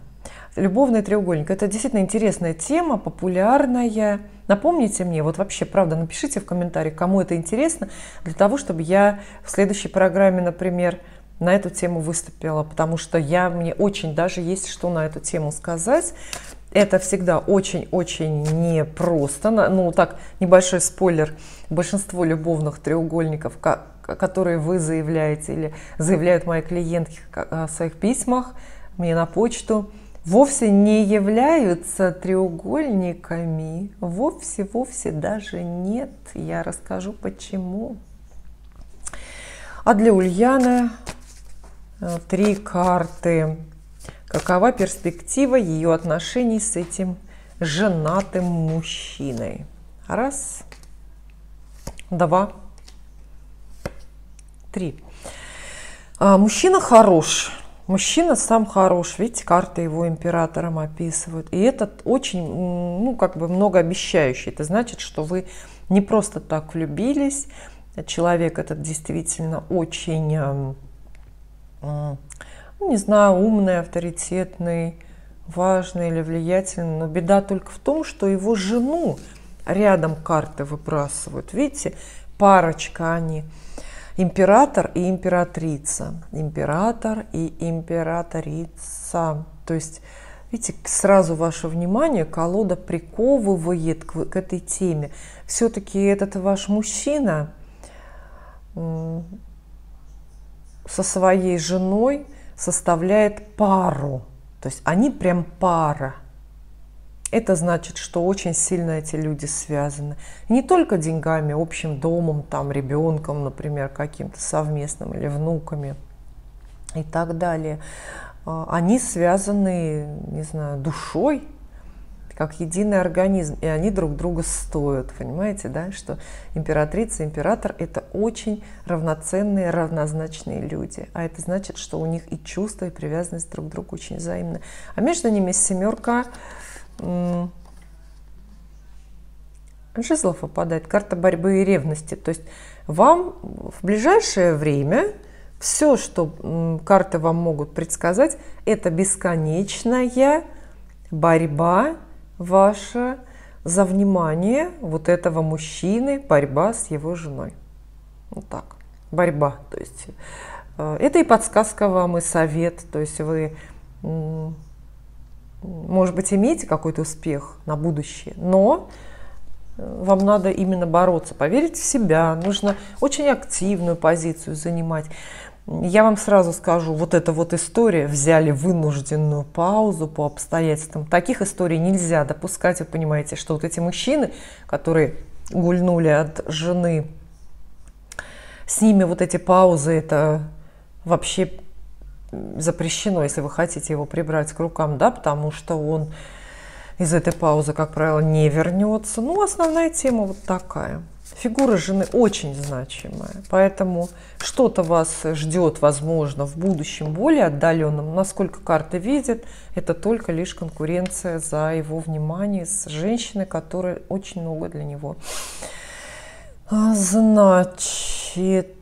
Speaker 1: Любовный треугольник. Это действительно интересная тема, популярная. Напомните мне, вот вообще, правда, напишите в комментариях, кому это интересно, для того, чтобы я в следующей программе, например, на эту тему выступила, потому что мне очень даже есть что на эту тему сказать. Это всегда очень-очень непросто. Ну, так, небольшой спойлер. Большинство любовных треугольников, которые вы заявляете или заявляют мои клиентки в своих письмах мне на почту, вовсе не являются треугольниками. Вовсе даже нет. Я расскажу, почему. А для Ульяны 3 карты. Какова перспектива ее отношений с этим женатым мужчиной? 1, 2, 3. Мужчина хорош. Мужчина сам хорош. Видите, карты его императором описывают. И это очень, ну, как бы многообещающе. Это значит, что вы не просто так влюбились. Человек этот действительно очень, не знаю, умный, авторитетный, важный или влиятельный. Но беда только в том, что его жену рядом карты выбрасывают. Видите, парочка они. Император и императрица. Император и императрица. То есть, видите, сразу ваше внимание колода приковывает к этой теме. Все-таки этот ваш мужчина со своей женой составляет пару. То есть они прям пара. Это значит, что очень сильно эти люди связаны. Не только деньгами, общим домом, там, ребенком, например, каким-то совместным, или внуками и так далее. Они связаны, не знаю, душой, как единый организм, и они друг друга стоят. Понимаете, да, что императрица, император – это очень равноценные, равнозначные люди. А это значит, что у них и чувства, и привязанность друг к другу очень взаимны. А между ними 7 жезлов выпадает, карта борьбы и ревности. То есть вам в ближайшее время все, что карты вам могут предсказать, это бесконечная борьба ваша за внимание вот этого мужчины, борьба с его женой. Вот так. Борьба. То есть это и подсказка вам, и совет. То есть вы, может быть, имеете какой-то успех на будущее, но вам надо именно бороться, поверить в себя, нужно очень активную позицию занимать. Я вам сразу скажу, вот эта вот история, взяли вынужденную паузу по обстоятельствам. Таких историй нельзя допускать, вы понимаете, что вот эти мужчины, которые гульнули от жены, с ними вот эти паузы, это вообще запрещено, если вы хотите его прибрать к рукам, да, потому что он из этой паузы, как правило, не вернется. Ну, основная тема вот такая. Фигура жены очень значимая, поэтому что-то вас ждет, возможно, в будущем более отдаленном. Насколько карты видят, это только лишь конкуренция за его внимание с женщиной, которая очень много для него значит.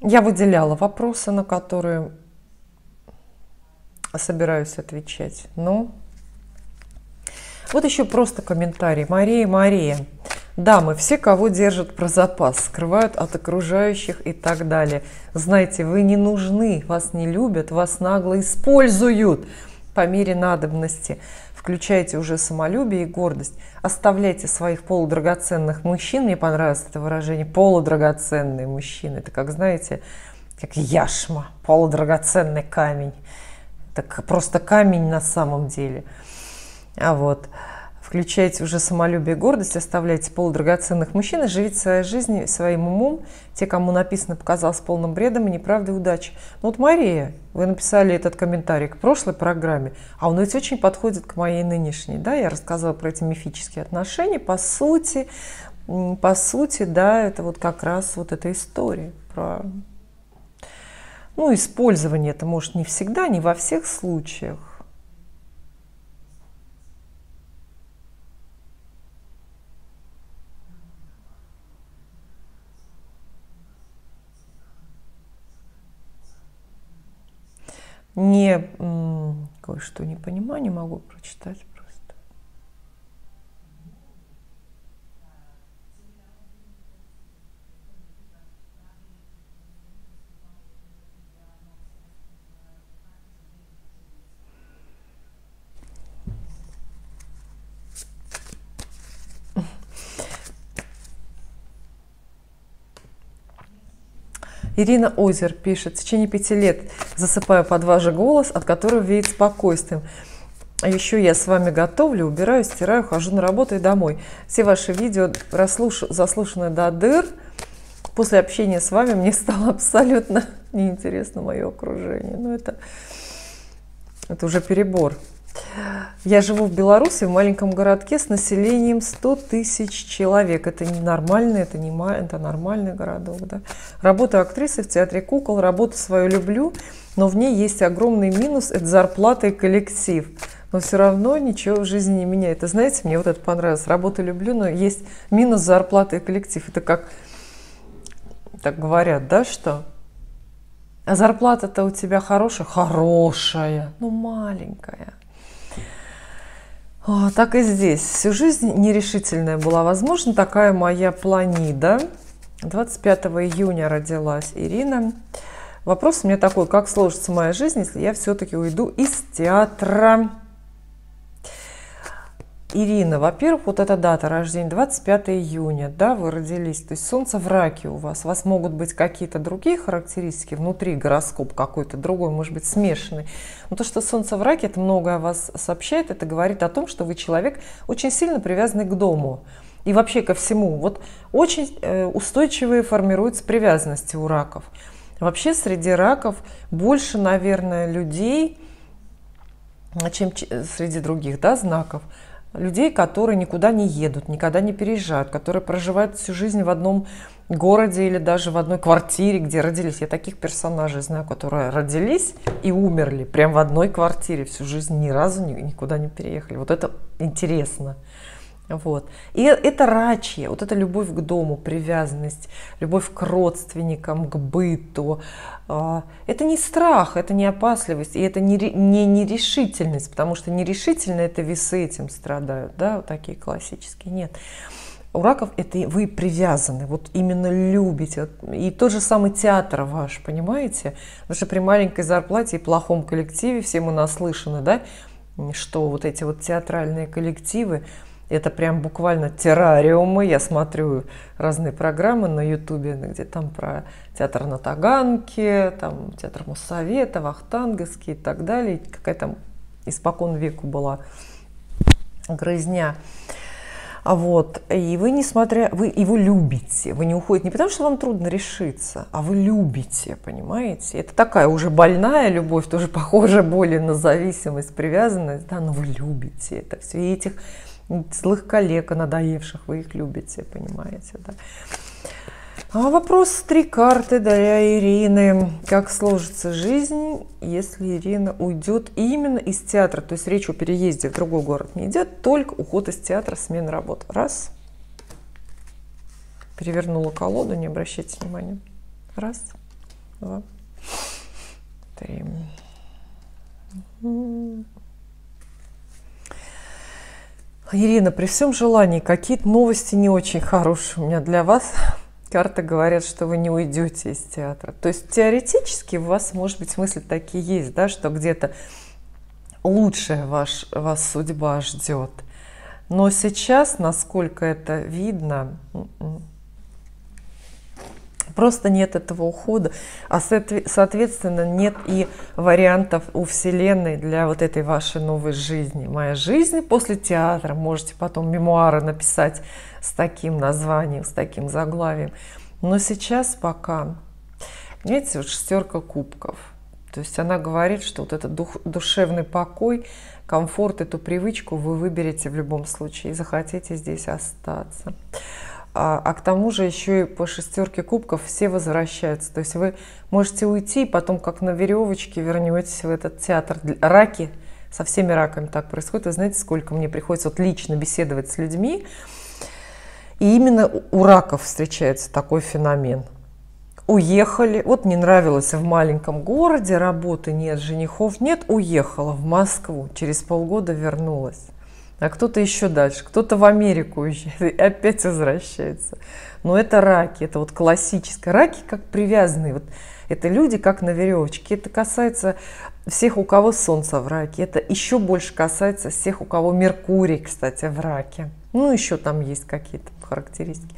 Speaker 1: Я выделяла вопросы, на которые собираюсь отвечать. Но вот еще просто комментарий. Мария. Да, мы все, кого держат про запас, скрывают от окружающих и так далее. Знаете, вы не нужны, вас не любят, вас нагло используют по мере надобности. Включайте уже самолюбие и гордость. Оставляйте своих полудрагоценных мужчин. Мне понравилось это выражение. Полудрагоценные мужчины. Это как, знаете, как яшма, полудрагоценный камень. Это просто камень на самом деле. А вот... Включайте уже самолюбие и гордость, оставляйте полудрагоценных мужчин и живите своей жизнью, своим умом. Те, кому написано, показалось полным бредом и неправдой удачи. Ну вот, Мария, вы написали этот комментарий к прошлой программе, а он ведь очень подходит к моей нынешней. Да? Я рассказывала про эти мифические отношения. По сути, да, это вот как раз вот эта история про... Ну, использование это может не всегда, не во всех случаях. Кое-что не понимаю, не могу прочитать просто. Ирина Озер пишет: в течение 5 лет засыпаю под ваш голос, от которого веет спокойствием. А еще я с вами готовлю, убираю, стираю, хожу на работу и домой. Все ваши видео заслушаны до дыр. После общения с вами мне стало абсолютно неинтересно мое окружение. Ну, это уже перебор. Я живу в Беларуси, в маленьком городке с населением 100 тысяч человек. Это не нормально, это нормальный городок. Да? Работаю актрисой в театре кукол, работу свою люблю, но в ней есть огромный минус – это зарплата и коллектив. Но все равно ничего в жизни не меняет. И знаете, мне вот это понравилось. Работу люблю, но есть минус зарплата и коллектив. Это как так говорят, да, что? А зарплата-то у тебя хорошая? Хорошая, но маленькая. Так и здесь. Всю жизнь нерешительная была. Возможно, такая моя планида. 25 июня родилась Ирина. Вопрос у меня такой: как сложится моя жизнь, если я все-таки уйду из театра? Ирина, во-первых, вот эта дата рождения, 25 июня, да, вы родились, то есть Солнце в Раке у вас могут быть какие-то другие характеристики внутри, гороскоп какой-то другой, может быть, смешанный. Но то, что Солнце в Раке, это многое о вас сообщает, это говорит о том, что вы человек очень сильно привязанный к дому и вообще ко всему. Вот очень устойчивые формируются привязанности у раков. Вообще среди раков больше, наверное, людей, чем среди других, да, знаков. Людей, которые никуда не едут, никогда не переезжают, которые проживают всю жизнь в одном городе или даже в одной квартире, где родились. Я таких персонажей знаю, которые родились и умерли прямо в одной квартире, всю жизнь ни разу никуда не переехали. Вот это интересно. Вот. И это рачье, вот эта любовь к дому, привязанность, любовь к родственникам, к быту. Это не страх, это не опасливость, и это не нерешительность, потому что нерешительные это весы этим страдают, да, вот такие классические. Нет. У раков это вы привязаны, вот именно любите. И тот же самый театр ваш, понимаете? Потому что при маленькой зарплате и плохом коллективе все мы наслышаны, да, что вот эти вот театральные коллективы, это прям буквально террариумы. Я смотрю разные программы на Ютубе, где там про театр на Таганке, там театр Моссовета, Вахтанговский и так далее. Какая там испокон веку была грызня. Вот. И вы, вы его любите, вы не уходите не потому, что вам трудно решиться, а вы любите, понимаете? Это такая уже больная любовь, тоже похожа более на зависимость, привязанность, да, но вы любите это все. И этих злых коллег, надоевших, вы их любите, понимаете, да. А вопрос 3 карты для Ирины. Как сложится жизнь, если Ирина уйдет именно из театра? То есть речь о переезде в другой город не идет, только уход из театра, смена работы. Раз. Перевернула колоду, не обращайте внимания. Раз. 2, 3. Ирина, при всем желании, какие-то новости не очень хорошие у меня для вас. Карты говорят, что вы не уйдете из театра. То есть теоретически у вас, может быть, мысли такие есть, да, что где-то лучшая вас судьба ждет. Но сейчас, насколько это видно, просто нет этого ухода, а соответственно нет и вариантов у Вселенной для вот этой вашей новой жизни. Моя жизнь после театра. Можете потом мемуары написать с таким названием, с таким заглавием. Но сейчас пока, понимаете, вот 6 кубков. То есть она говорит, что вот этот душевный покой, комфорт, эту привычку вы выберете в любом случае и захотите здесь остаться. А к тому же еще и по 6 кубков все возвращаются. То есть вы можете уйти, и потом как на веревочке вернетесь в этот театр. Раки, со всеми раками так происходит. Вы знаете, сколько мне приходится вот лично беседовать с людьми. И именно у раков встречается такой феномен. Уехали, вот не нравилось в маленьком городе, работы нет, женихов нет, уехала в Москву, через полгода вернулась. А кто-то еще дальше, кто-то в Америку уезжает и опять возвращается. Но это раки, это вот классическое. Раки как привязанные, вот это люди как на веревочке. Это касается всех, у кого Солнце в раке. Это еще больше касается всех, у кого Меркурий, кстати, в раке. Ну, еще там есть какие-то характеристики.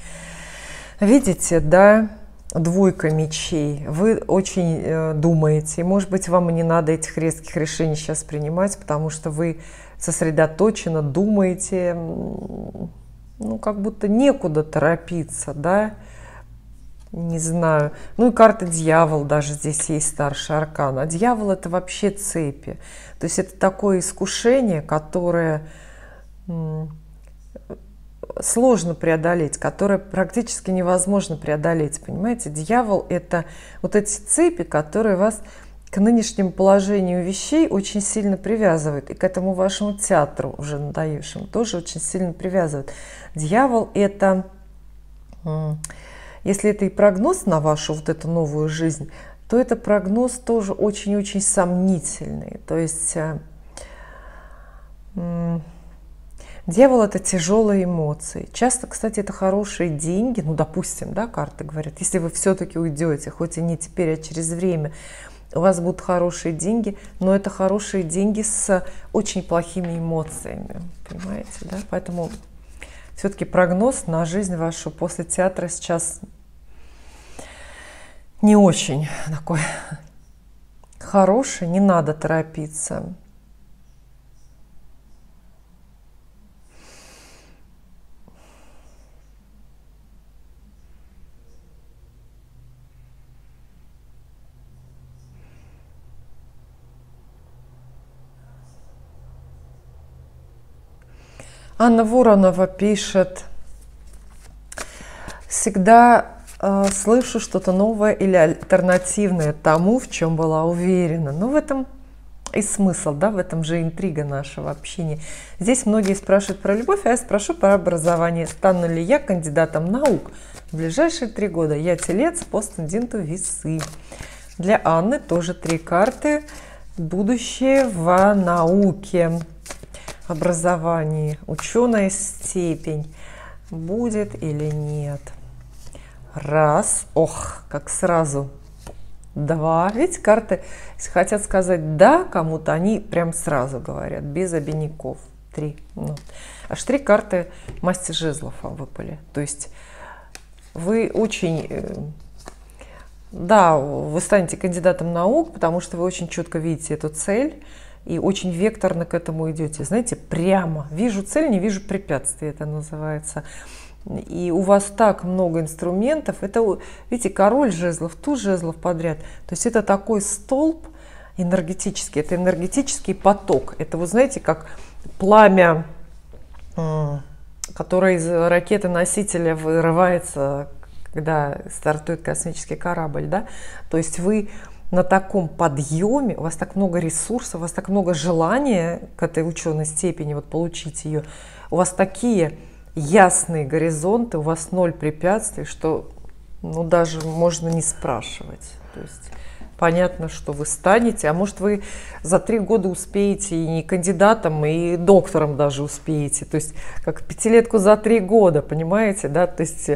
Speaker 1: Видите, да? 2 мечей. Вы очень думаете. Может быть, вам и не надо этих резких решений сейчас принимать, потому что вы сосредоточенно думаете, ну, как будто некуда торопиться, да? Не знаю. Ну и карта дьявол даже здесь есть, старший аркан. А дьявол это вообще цепи. То есть это такое искушение, которое сложно преодолеть, которое практически невозможно преодолеть, понимаете? Дьявол это вот эти цепи, которые вас к нынешнему положению вещей очень сильно привязывают, и к этому вашему театру уже надоевшему тоже очень сильно привязывают. Дьявол это, если это и прогноз на вашу вот эту новую жизнь, то это прогноз тоже очень-очень сомнительный. То есть дьявол это тяжелые эмоции. Часто, кстати, это хорошие деньги, ну, допустим, да, карты говорят, если вы все-таки уйдете, хоть и не теперь, а через время, у вас будут хорошие деньги, но это хорошие деньги с очень плохими эмоциями, понимаете, да? Поэтому все-таки прогноз на жизнь вашу после театра сейчас не очень такой хороший, не надо торопиться. Анна Воронова пишет: всегда слышу что-то новое или альтернативное тому, в чем была уверена. Но в этом и смысл, да, в этом же интрига нашего общения. Здесь многие спрашивают про любовь, а я спрошу про образование. Стану ли я кандидатом наук в ближайшие 3 года? Я телец по асценденту весы. Для Анны тоже 3 карты. Будущее в науке. Образовании, ученая степень, будет или нет. Раз, ох, как сразу. 2, видите, карты, если хотят сказать да кому-то, они прям сразу говорят, без обиняков. 3, ну. Аж 3 карты масти жезлов выпали. То есть вы очень, да, вы станете кандидатом наук, потому что вы очень четко видите эту цель, и очень векторно к этому идете. Знаете, прямо. Вижу цель, не вижу препятствий, это называется. И у вас так много инструментов. Это, видите, король жезлов, туз жезлов подряд. То есть это такой столб энергетический, это энергетический поток. Это, вы знаете, как пламя, которое из ракеты-носителя вырывается, когда стартует космический корабль, да? То есть вы на таком подъеме, у вас так много ресурсов, у вас так много желания к этой ученой степени, вот получить ее, у вас такие ясные горизонты, у вас 0 препятствий, что, ну, даже можно не спрашивать. То есть понятно, что вы станете, а может вы за 3 года успеете и кандидатом, и доктором даже успеете, то есть как пятилетку за 3 года, понимаете, да, то есть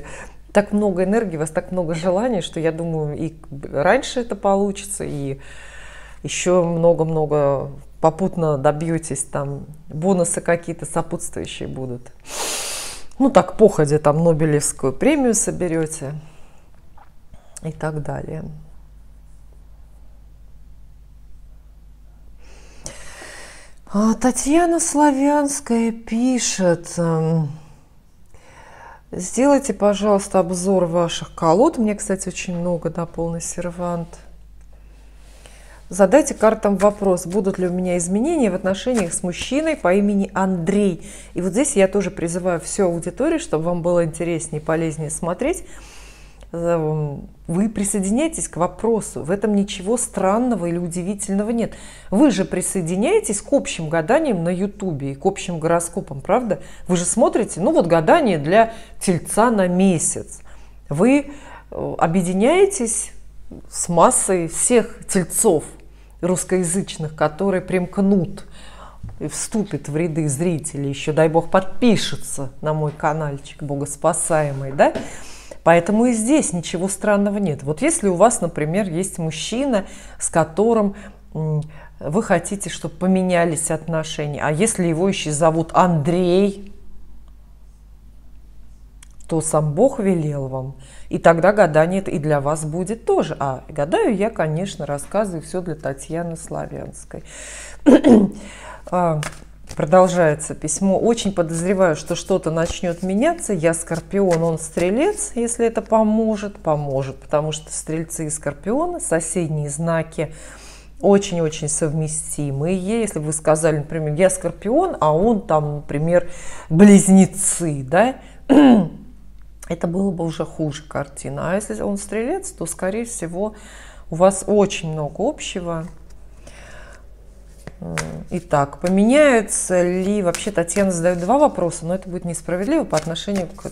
Speaker 1: так много энергии, у вас так много желаний, что я думаю, и раньше это получится, и еще много-много попутно добьетесь, там бонусы какие-то сопутствующие будут. Ну так походя, там Нобелевскую премию соберете и так далее. Татьяна Славянская пишет: сделайте, пожалуйста, обзор ваших колод. Мне, кстати, очень много, да, полный сервант. Задайте картам вопрос, будут ли у меня изменения в отношениях с мужчиной по имени Андрей. И вот здесь я тоже призываю всю аудиторию, чтобы вам было интереснее и полезнее смотреть. Вы присоединяйтесь к вопросу. В этом ничего странного или удивительного нет. Вы же присоединяетесь к общим гаданиям на Ютубе и к общим гороскопам, правда? Вы же смотрите, ну вот гадание для Тельца на месяц. Вы объединяетесь с массой всех тельцов русскоязычных, которые примкнут и вступят в ряды зрителей, еще, дай бог, подпишется на мой каналчик богоспасаемый, да? Поэтому и здесь ничего странного нет. Вот если у вас, например, есть мужчина, с которым вы хотите, чтобы поменялись отношения, а если его еще зовут Андрей, то сам Бог велел вам, и тогда гадание и для вас будет тоже. А гадаю я, конечно, рассказываю все для Татьяны Славянской. Продолжается письмо. Очень подозреваю, что что-то начнет меняться. Я скорпион, он стрелец. Если это поможет, поможет. Потому что стрельцы и скорпионы, соседние знаки, очень-очень совместимые. Если бы вы сказали, например, я скорпион, а он там, например, близнецы, да, это было бы уже хуже картина. А если он стрелец, то, скорее всего, у вас очень много общего. Итак, поменяются ли... Вообще Татьяна задает 2 вопроса, но это будет несправедливо по отношению к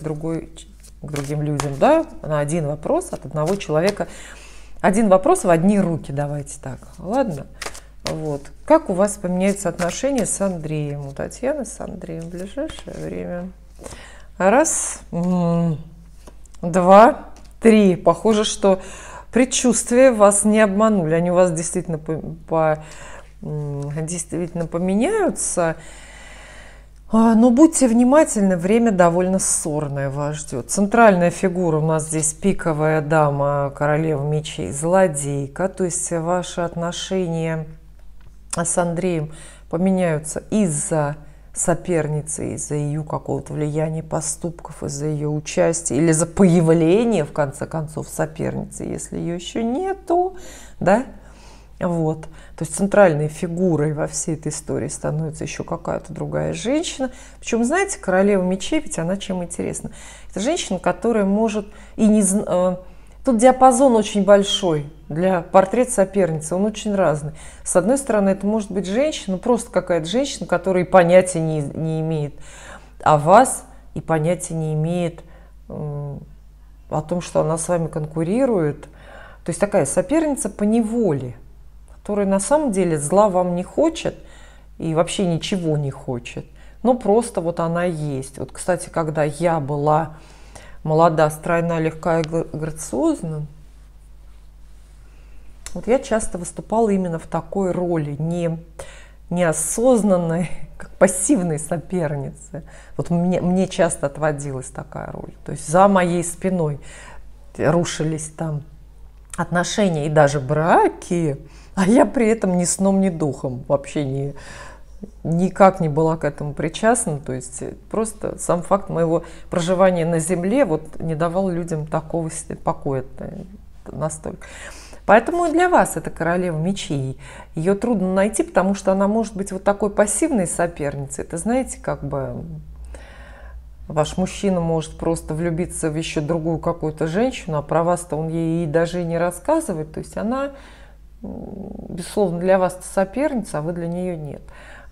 Speaker 1: другим людям. Да? На один вопрос от одного человека. Один вопрос в одни руки, давайте так. Ладно? Вот. Как у вас поменяются отношения с Андреем? У Татьяны с Андреем в ближайшее время. Раз, 2, 3. Похоже, что предчувствия вас не обманули. Они у вас действительно поменяются. Но будьте внимательны, время довольно ссорное вас ждет. Центральная фигура у нас здесь пиковая дама, королева мечей, злодейка. То есть ваши отношения с Андреем поменяются из-за соперницы, из-за ее какого-то влияния, поступков, из-за ее участия или за появления, в конце концов, соперницы, если ее еще нету, да? Вот. То есть центральной фигурой во всей этой истории становится еще какая-то другая женщина. Причем, знаете, королева мечей, ведь она чем интересна? Это женщина, которая может и не... Тут диапазон очень большой для портрета соперницы, он очень разный. С одной стороны, это может быть женщина, просто какая-то женщина, которая и понятия не имеет о вас, и понятия не имеет о том, что она с вами конкурирует. То есть такая соперница по неволе, которая на самом деле зла вам не хочет и вообще ничего не хочет. Но просто вот она есть. Вот, кстати, когда я была молода, стройна, легка и грациозна, вот я часто выступала именно в такой роли, неосознанной, как пассивной соперницы. Вот мне часто отводилась такая роль. То есть за моей спиной рушились там отношения и даже браки, а я при этом ни сном, ни духом вообще никак не была к этому причастна. То есть просто сам факт моего проживания на земле вот не давал людям такого покоя настолько. Поэтому и для вас это королева мечей. Ее трудно найти, потому что она может быть вот такой пассивной соперницей. Это, знаете, как бы ваш мужчина может просто влюбиться в еще другую какую-то женщину, а про вас-то он ей даже и не рассказывает. То есть она, безусловно, для вас соперница, а вы для нее нет.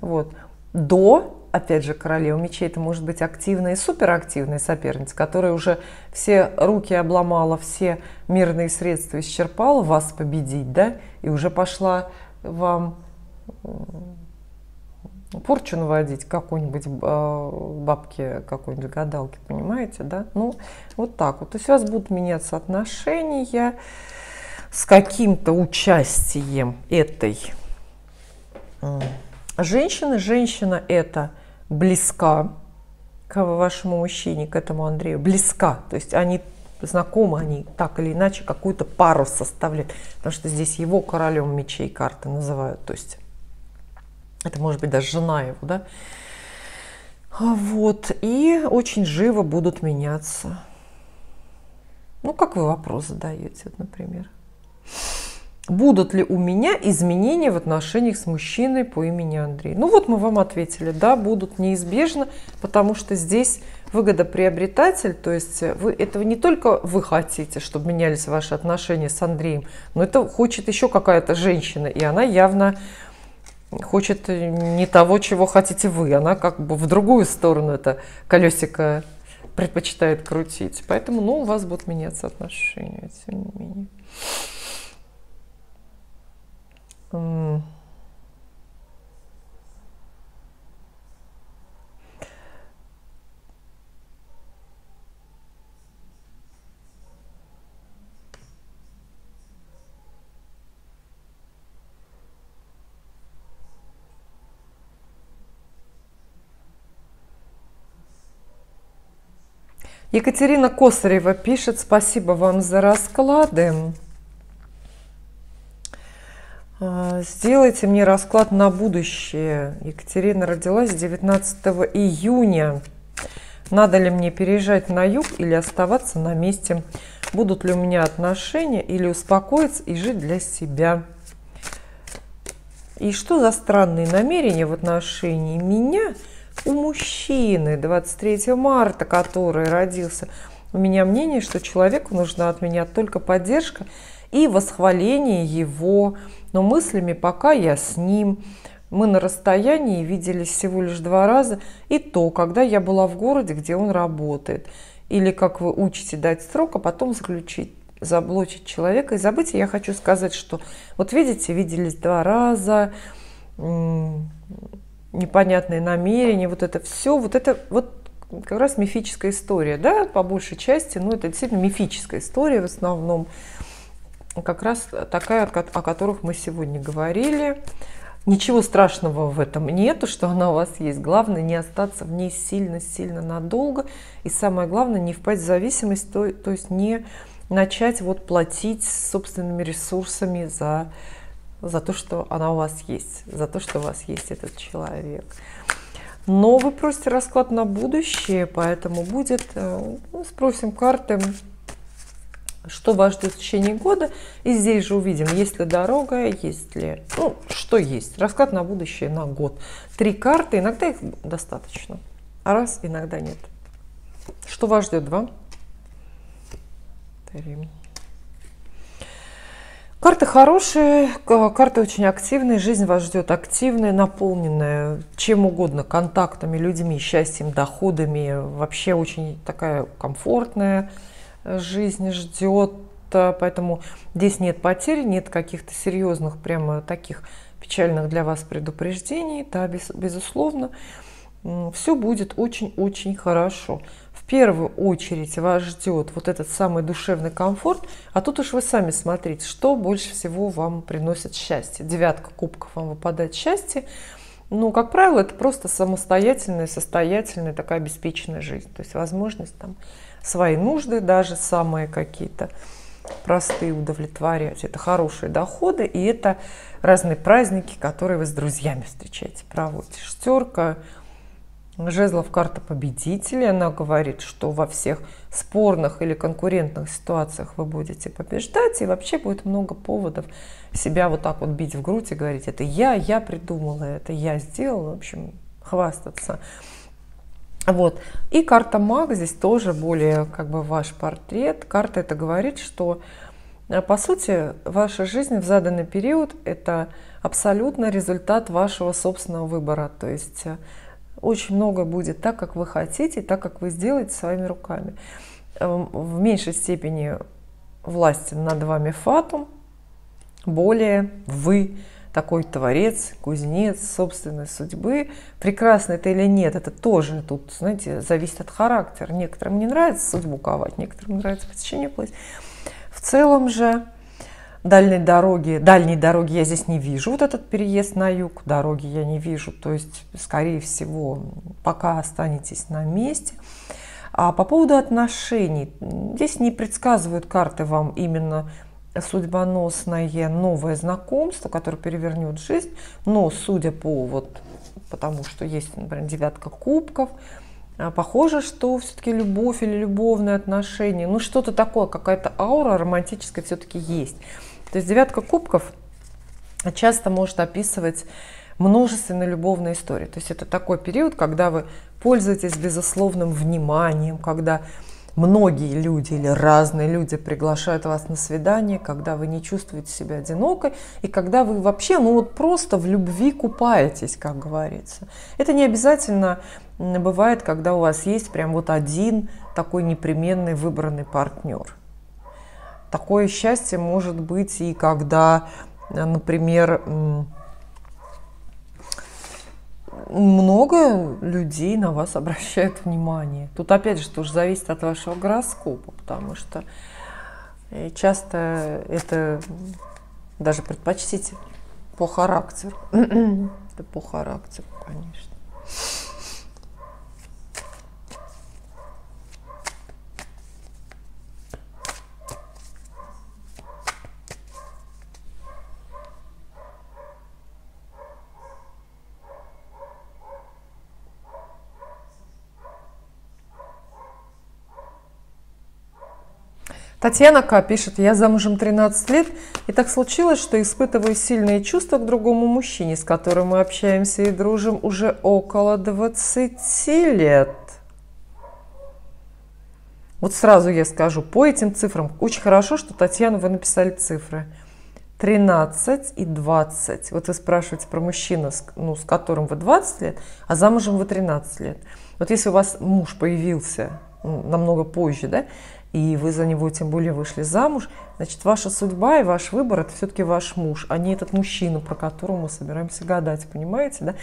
Speaker 1: Вот. до, опять же, королева мечей, это может быть активная и суперактивная соперница, которая уже все руки обломала, все мирные средства исчерпала вас победить, да, и уже пошла вам порчу наводить какой-нибудь бабке, какой-нибудь гадалке, понимаете, да? Ну, вот так вот. То есть у вас будут меняться отношения с каким-то участием этой женщины. Женщина эта близка к вашему мужчине, к этому Андрею, близка. То есть они знакомы, они так или иначе какую-то пару составляют. Потому что здесь его королем мечей карты называют. То есть это может быть даже жена его, да? Вот. И очень живо будут меняться. Ну, как вы вопрос задаете, вот, например. Будут ли у меня изменения в отношениях с мужчиной по имени Андрей? Ну, вот мы вам ответили. Да, будут неизбежно, потому что здесь выгодоприобретатель, то есть вы, этого не только вы хотите, чтобы менялись ваши отношения с Андреем, но это хочет еще какая-то женщина, и она явно хочет не того, чего хотите вы. Она как бы в другую сторону это колесико предпочитает крутить. Поэтому, ну, у вас будут меняться отношения, тем не менее. Екатерина Косарева пишет: спасибо вам за расклады. Сделайте мне расклад на будущее. Екатерина родилась 19 июня. Надо ли мне переезжать на юг или оставаться на месте? Будут ли у меня отношения или успокоиться и жить для себя? И что за странные намерения в отношении меня у мужчины 23 марта, который родился? У меня мнение, что человеку нужна от меня только поддержка и восхваление его, но мыслями пока я с ним. Мы на расстоянии виделись всего лишь 2 раза, и то, когда я была в городе, где он работает. Или, как вы учите, дать срок, а потом заблочить человека и забыть. И я хочу сказать, что вот видите, виделись 2 раза, непонятные намерения, вот это все, вот это вот как раз мифическая история, да, по большей части, ну, это действительно мифическая история в основном, как раз такая, о которых мы сегодня говорили. Ничего страшного в этом нету, что она у вас есть. Главное не остаться в ней сильно-сильно надолго. И самое главное, не впасть в зависимость, то есть не начать вот платить собственными ресурсами за то, что она у вас есть, за то, что у вас есть этот человек. Но вы просите расклад на будущее, поэтому будет, спросим карты, что вас ждет в течение года. И здесь же увидим, есть ли дорога, есть ли, ну, что есть. Расклад на будущее на год. 3 карты, иногда их достаточно, а раз иногда нет. Что вас ждет? 2, 3. Карты хорошие, карты очень активные, жизнь вас ждет активная, наполненная чем угодно, контактами, людьми, счастьем, доходами. Вообще очень такая комфортная жизнь ждет, поэтому здесь нет потерь, нет каких-то серьезных, прямо таких печальных для вас предупреждений. Да, безусловно, все будет очень-очень хорошо. В первую очередь вас ждет вот этот самый душевный комфорт, а тут уж вы сами смотрите, что больше всего вам приносит счастье. 9 кубков вам выпадает счастье. Ну, как правило, это просто самостоятельная, состоятельная, такая обеспеченная жизнь. То есть возможность там свои нужды, даже самые какие-то простые, удовлетворять. Это хорошие доходы, и это разные праздники, которые вы с друзьями встречаете, проводите. 6 жезлов, карта победителя. Она говорит, что во всех спорных или конкурентных ситуациях вы будете побеждать, и вообще будет много поводов себя вот так вот бить в грудь и говорить: это я придумала, это я сделала, в общем, хвастаться. Вот. И карта маг здесь тоже более как бы ваш портрет. Карта это говорит, что По сути, ваша жизнь в заданный период – это абсолютно результат вашего собственного выбора. То есть очень много будет так, как вы хотите, так, как вы сделаете своими руками. В меньшей степени власти над вами фатум, более вы такой творец, кузнец собственной судьбы. Прекрасно это или нет, это тоже тут, знаете, зависит от характера. Некоторым не нравится судьбу ковать, некоторым нравится по течению плыть. В целом же дальней дороги я здесь не вижу, вот этот переезд на юг, дороги я не вижу, то есть, скорее всего, пока останетесь на месте. А по поводу отношений, здесь не предсказывают карты вам именно судьбоносное новое знакомство, которое перевернет жизнь, но судя по потому что есть, например, 9 кубков, похоже, что все-таки любовь или любовные отношения, ну что-то такое, какая-то аура романтическая все-таки есть. То есть 9 кубков часто может описывать множественные любовные истории. То есть это такой период, когда вы пользуетесь безусловным вниманием, когда многие люди или разные люди приглашают вас на свидание, когда вы не чувствуете себя одинокой, и когда вы вообще, просто в любви купаетесь, как говорится. Это не обязательно бывает, когда у вас есть прям один такой непременный выбранный партнер. Такое счастье может быть и когда, например, много людей на вас обращают внимание. Тут опять же тоже зависит от вашего гороскопа, потому что часто это даже предпочтите по характеру. Это по характеру, конечно. Татьяна К. пишет: я замужем 13 лет, и так случилось, что испытываю сильные чувства к другому мужчине, с которым мы общаемся и дружим уже около 20 лет. Вот сразу я скажу, по этим цифрам, очень хорошо, что, Татьяна, вы написали цифры 13 и 20. Вот вы спрашиваете про мужчину, с которым вы 20 лет, а замужем вы 13 лет. Вот если у вас муж появился намного позже, да, и вы за него тем более вышли замуж, значит, ваша судьба и ваш выбор – это все-таки ваш муж, а не этот мужчина, про которого мы собираемся гадать, понимаете, да?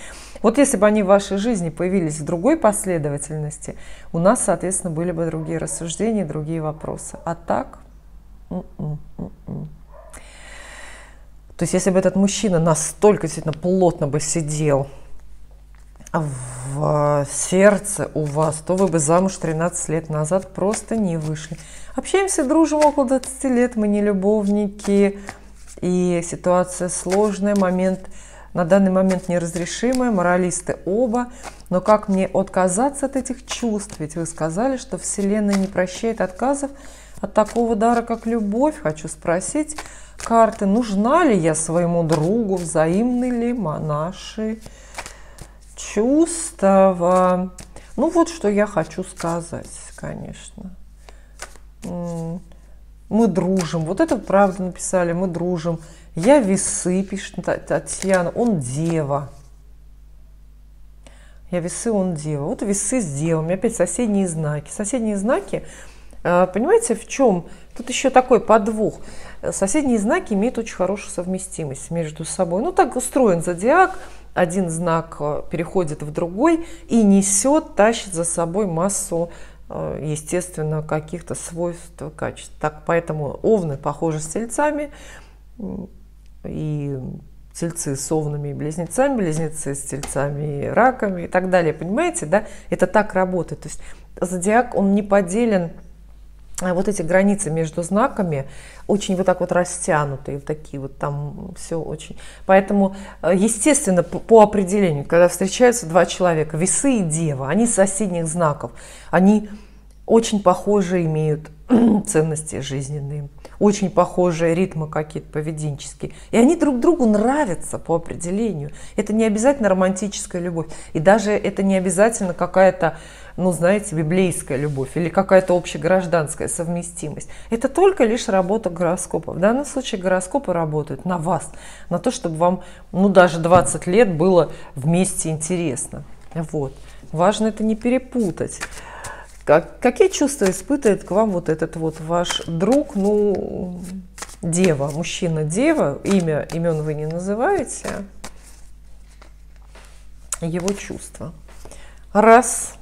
Speaker 1: Вот если бы они в вашей жизни появились в другой последовательности, у нас, соответственно, были бы другие рассуждения, другие вопросы. А так? То есть, если бы этот мужчина настолько действительно плотно бы сидел в сердце у вас, то вы бы замуж 13 лет назад просто не вышли. Общаемся, дружим около 20 лет, мы не любовники, и ситуация сложная, на данный момент неразрешимая, моралисты оба, но как мне отказаться от этих чувств? Ведь вы сказали, что Вселенная не прощает отказов от такого дара, как любовь. Хочу спросить карты, нужна ли я своему другу, взаимны ли наши чувства. Ну вот что я хочу сказать, конечно. Мы дружим. Вот это правда написали, мы дружим. Я весы, пишет Татьяна, он дева. Я весы, он дева. Вот весы с девами. Опять соседние знаки. Соседние знаки, понимаете, в чем? Тут еще такой подвох. Соседние знаки имеют очень хорошую совместимость между собой. Ну так устроен зодиак. Один знак переходит в другой и несет, тащит за собой массу, естественно, каких-то свойств, качеств. Так, поэтому овны похожи с тельцами, и тельцы с овнами и близнецами, близнецы с тельцами и раками и так далее. Понимаете, да? Это так работает. То есть зодиак, он не поделен, вот эти границы между знаками очень вот так вот растянутые, такие вот там все очень. Поэтому, естественно, по определению, когда встречаются два человека, весы и дева, они с соседних знаков, они очень похожие имеют ценности жизненные, очень похожие ритмы какие-то поведенческие. И они друг другу нравятся по определению. Это не обязательно романтическая любовь. И даже это не обязательно какая-то, ну, знаете, библейская любовь или какая-то общегражданская совместимость. Это только лишь работа гороскопа. В данном случае гороскопы работают на вас, на то, чтобы вам, ну, даже 20 лет было вместе интересно. Вот. Важно это не перепутать. Какие чувства испытывает к вам вот этот вот ваш друг, ну, дева, мужчина-дева, имен вы не называете, его чувства. Раз,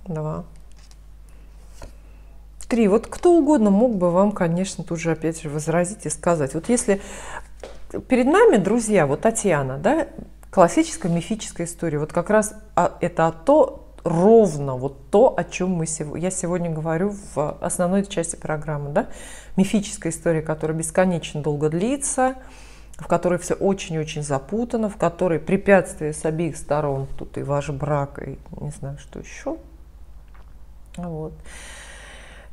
Speaker 1: два, три. Вот кто угодно мог бы вам, конечно, тут же опять же возразить и сказать. Вот если перед нами, друзья, вот Татьяна, да, классическая мифическая история, вот как раз это ровно вот то, о чем я сегодня говорю в основной части программы, да? Мифическая история, которая бесконечно долго длится, в которой все очень-очень запутано, в которой препятствия с обеих сторон, тут и ваш брак, и не знаю, что еще. Вот.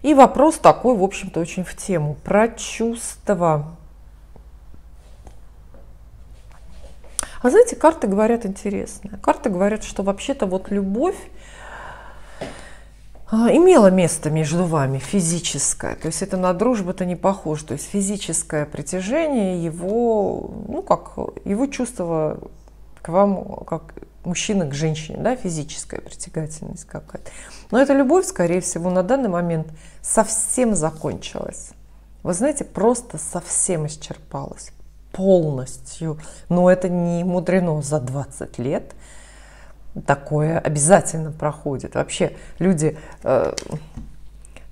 Speaker 1: И вопрос такой, в общем-то, очень в тему, про чувства. А знаете, карты говорят интересно. Карты говорят, что вообще-то вот любовь имела место между вами, физическое. То есть это на дружбу-то не похоже. То есть физическое притяжение, его, ну, как его чувство к вам, как мужчина к женщине, да, физическая притягательность какая-то. Но эта любовь, скорее всего, на данный момент совсем закончилась. Вы знаете, просто совсем исчерпалась. Полностью. Но это не мудрено за 20 лет. Такое обязательно проходит. Вообще люди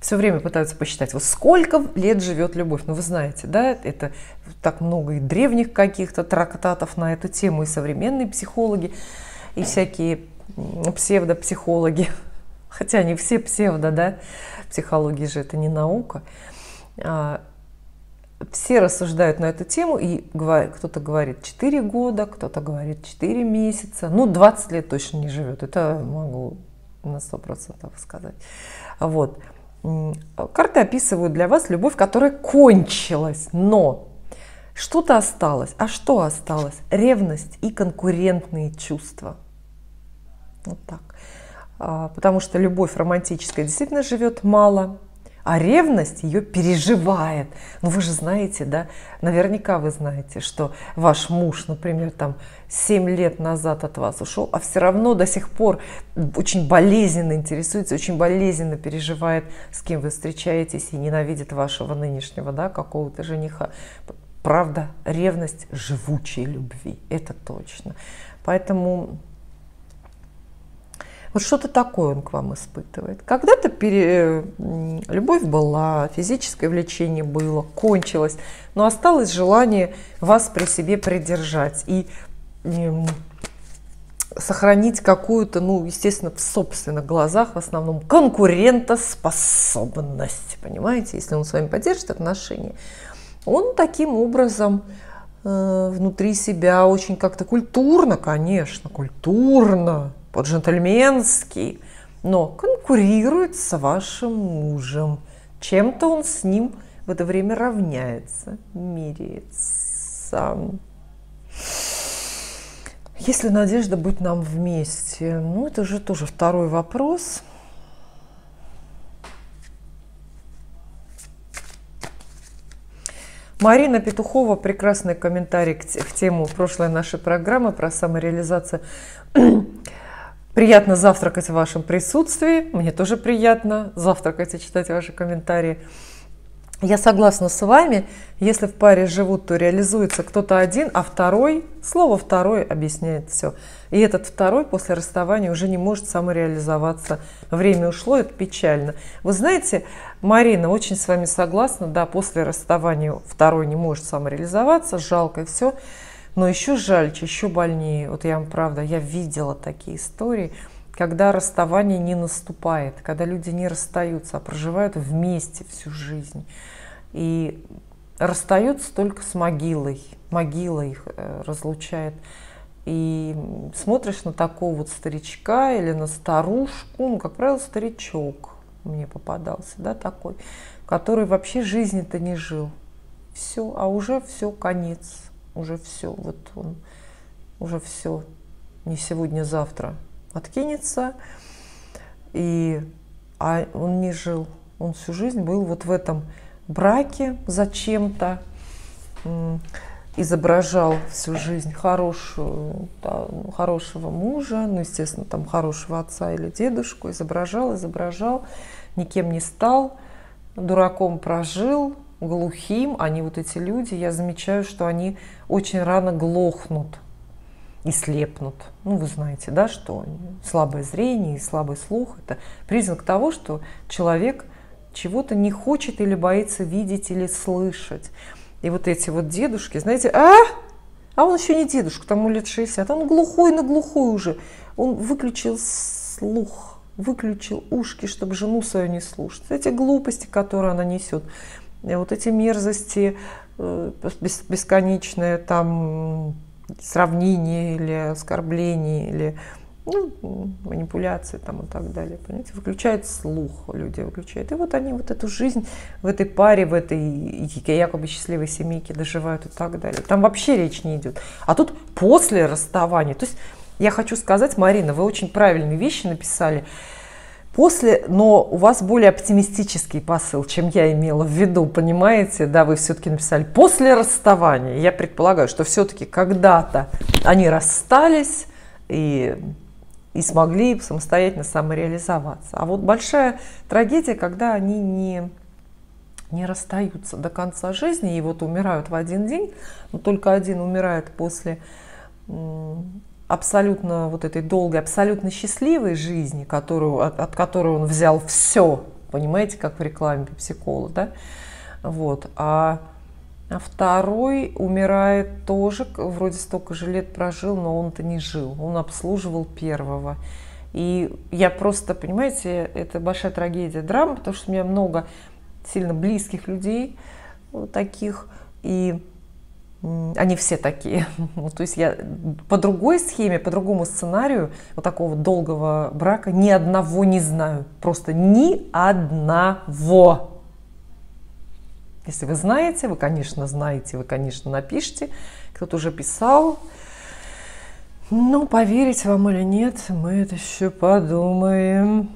Speaker 1: все время пытаются посчитать, вот сколько лет живет любовь. Ну, вы знаете, да, это так много и древних каких-то трактатов на эту тему, и современные психологи, и всякие псевдопсихологи. Хотя не все псевдо, да, психология же это не наука. Все рассуждают на эту тему, и кто-то говорит 4 года, кто-то говорит 4 месяца. Ну, 20 лет точно не живет, это могу на 100% сказать. Вот. Карты описывают для вас любовь, которая кончилась, но что-то осталось. А что осталось? Ревность и конкурентные чувства. Вот так. Потому что любовь романтическая действительно живет мало, а ревность ее переживает. Ну вы же знаете, да, наверняка вы знаете, что ваш муж, например, там 7 лет назад от вас ушел, а все равно до сих пор очень болезненно интересуется, очень болезненно переживает, с кем вы встречаетесь, и ненавидит вашего нынешнего, да, какого-то жениха. Правда, ревность живучей любви, это точно. Поэтому вот что-то такое он к вам испытывает. Когда-то любовь была, физическое влечение было, кончилось, но осталось желание вас при себе придержать и сохранить какую-то, ну, естественно, в собственных глазах в основном конкурентоспособность, понимаете, если он с вами поддержит отношения. Он таким образом внутри себя очень как-то культурно, конечно, культурно, по-джентльменски, но конкурирует с вашим мужем. Чем-то он с ним в это время равняется, меряется. Есть ли надежда быть нам вместе? Ну, это же тоже второй вопрос. Марина Петухова, прекрасный комментарий в тему прошлой нашей программы про самореализацию. Приятно завтракать в вашем присутствии. Мне тоже приятно завтракать и читать ваши комментарии. Я согласна с вами. Если в паре живут, то реализуется кто-то один, а второй, слово «второй» объясняет все. И этот второй после расставания уже не может самореализоваться. Время ушло, это печально. Вы знаете, Марина, очень с вами согласна. Да, после расставания второй не может самореализоваться, жалко и все. Но еще жальче, еще больнее. Вот я вам правда, я видела такие истории, когда расставание не наступает, когда люди не расстаются, а проживают вместе всю жизнь. И расстаются только с могилой. Могила их разлучает. И смотришь на такого вот старичка или на старушку, ну, как правило, старичок. мне попадался, да, такой, который вообще жизни-то не жил. Все, а уже все, конец, уже все, вот он, уже все, не сегодня, завтра откинется, а он не жил, он всю жизнь был вот в этом браке зачем-то, изображал всю жизнь хорошего мужа, ну, естественно, там хорошего отца или дедушку, изображал, никем не стал, дураком прожил, глухим. Они вот эти люди, я замечаю, что они очень рано глохнут и слепнут. Ну, вы знаете, да, что слабое зрение и слабый слух – это признак того, что человек чего-то не хочет или боится видеть или слышать. И вот эти вот дедушки, знаете, а он еще не дедушка, тому лет 60, он глухой на глухой уже. Он выключил слух, выключил ушки, чтобы жену свою не слушать. Эти глупости, которые она несет, вот эти мерзости бесконечные, там, сравнения или оскорбления, или манипуляции там, и так далее. Понимаете? Выключает слух, люди выключают. И вот они вот эту жизнь в этой паре, в этой якобы счастливой семейке доживают и так далее. Там вообще речь не идет. А тут после расставания. То есть я хочу сказать, Марина, вы очень правильные вещи написали. После, но у вас более оптимистический посыл, чем я имела в виду, понимаете? Да, вы все-таки написали после расставания. Я предполагаю, что все-таки когда-то они расстались и смогли самостоятельно самореализоваться. А вот большая трагедия, когда они не расстаются до конца жизни и вот умирают в один день, но только один умирает после абсолютно вот этой долгой, абсолютно счастливой жизни, от которой он взял все, понимаете, как в рекламе Пепси-колы, да? Вот. А второй умирает тоже, вроде столько же лет прожил, но он-то не жил, он обслуживал первого. И я просто, понимаете, это большая трагедия, драма, потому что у меня много сильно близких людей вот таких, и они все такие. То есть я по другой схеме, по другому сценарию вот такого долгого брака ни одного не знаю, просто ни одного. Если вы знаете, вы, конечно, напишите. Кто-то уже писал. Ну, поверить вам или нет, мы это еще подумаем.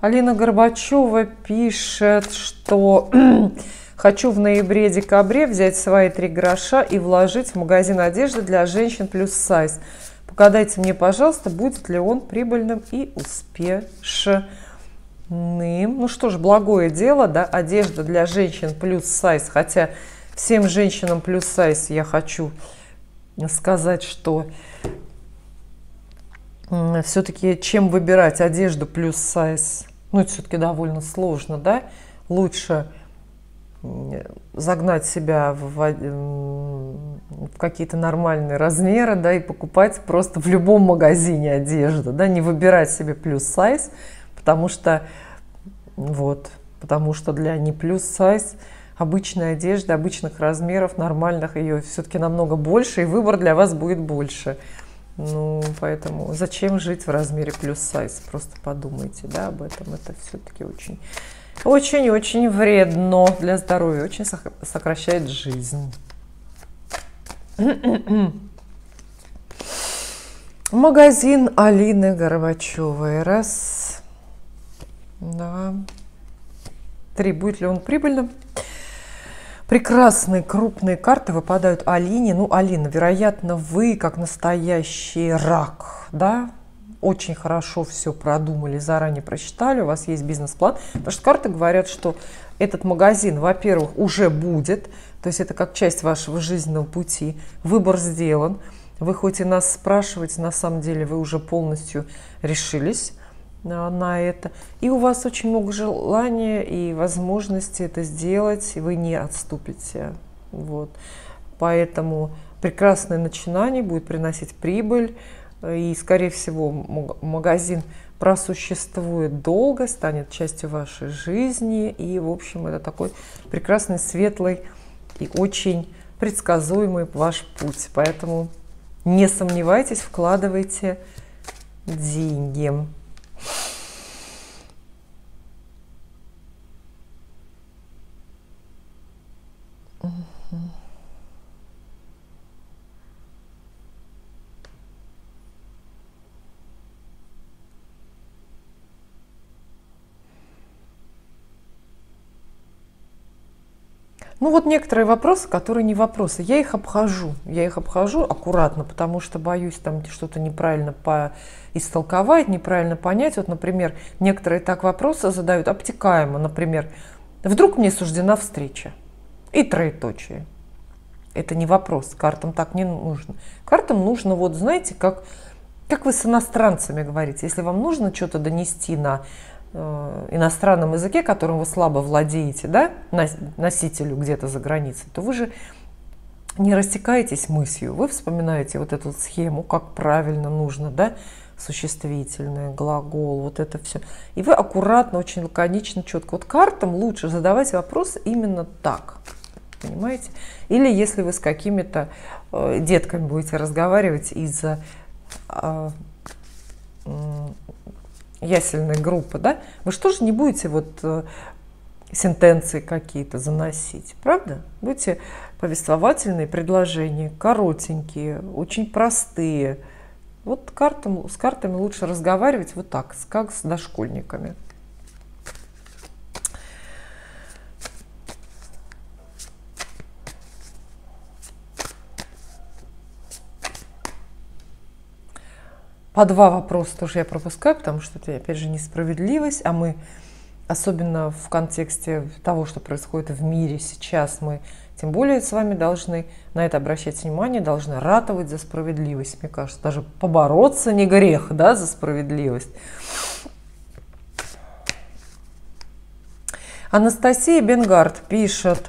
Speaker 1: Алина Горбачева пишет, что хочу в ноябре-декабре взять свои 3 гроша и вложить в магазин одежды для женщин плюс сайз. Погадайте мне, пожалуйста, будет ли он прибыльным и успешным. Ну что ж, благое дело, да, одежда для женщин плюс сайз. Хотя всем женщинам плюс сайз я хочу сказать, что все-таки чем выбирать одежду плюс сайз, ну это все-таки довольно сложно, да, лучше загнать себя в какие-то нормальные размеры, да, и покупать просто в любом магазине одежду, да, не выбирать себе плюс сайз, потому что для не плюс сайз обычной одежды, обычных размеров, нормальных, ее все-таки намного больше, и выбор для вас будет больше. Ну, поэтому зачем жить в размере плюс сайз? Просто подумайте, да, об этом. Это все-таки очень вредно для здоровья, очень сокращает жизнь. Магазин Алины Горбачевой. 1, 2, 3. Будет ли он прибыльным? Прекрасные крупные карты выпадают Алине. Ну, Алина, вероятно, вы, как настоящий рак, да, очень хорошо все продумали, заранее просчитали, у вас есть бизнес-план. Потому что карты говорят, что этот магазин, во-первых, уже будет, то есть это как часть вашего жизненного пути, выбор сделан. Вы хоть и нас спрашиваете, на самом деле вы уже полностью решились на это. И у вас очень много желания и возможности это сделать, и вы не отступите. Вот. Поэтому прекрасное начинание будет приносить прибыль, и, скорее всего, магазин просуществует долго, станет частью вашей жизни, и, в общем, это такой прекрасный, светлый и очень предсказуемый ваш путь. Поэтому не сомневайтесь, вкладывайте деньги. Ну вот некоторые вопросы, которые не вопросы, я их обхожу аккуратно, потому что боюсь там что-то неправильно истолковать, неправильно понять. Вот, например, некоторые так вопросы задают обтекаемо, например, вдруг мне суждена встреча и троеточие. Это не вопрос, картам так не нужно. Картам нужно, вот знаете, как вы с иностранцами говорите, если вам нужно что-то донести на иностранном языке, которым вы слабо владеете, да, носителю где-то за границей, то вы же не растекаетесь мыслью, вы вспоминаете вот эту схему, как правильно нужно, да, существительное, глагол, вот это все. И вы аккуратно, очень лаконично, четко. Вот картам лучше задавать вопросы именно так, понимаете? Или если вы с какими-то детками будете разговаривать из-за ясельной группы, да, вы что же не будете вот сентенции какие-то заносить, правда? Будете повествовательные предложения, коротенькие, очень простые. Вот с картами лучше разговаривать вот так, как с дошкольниками. По два вопроса тоже я пропускаю, потому что это, опять же, несправедливость, а мы, особенно в контексте того, что происходит в мире сейчас, мы тем более с вами должны на это обращать внимание, должны ратовать за справедливость, мне кажется, даже побороться не грех, да, за справедливость. Анастасия Бенгард пишет: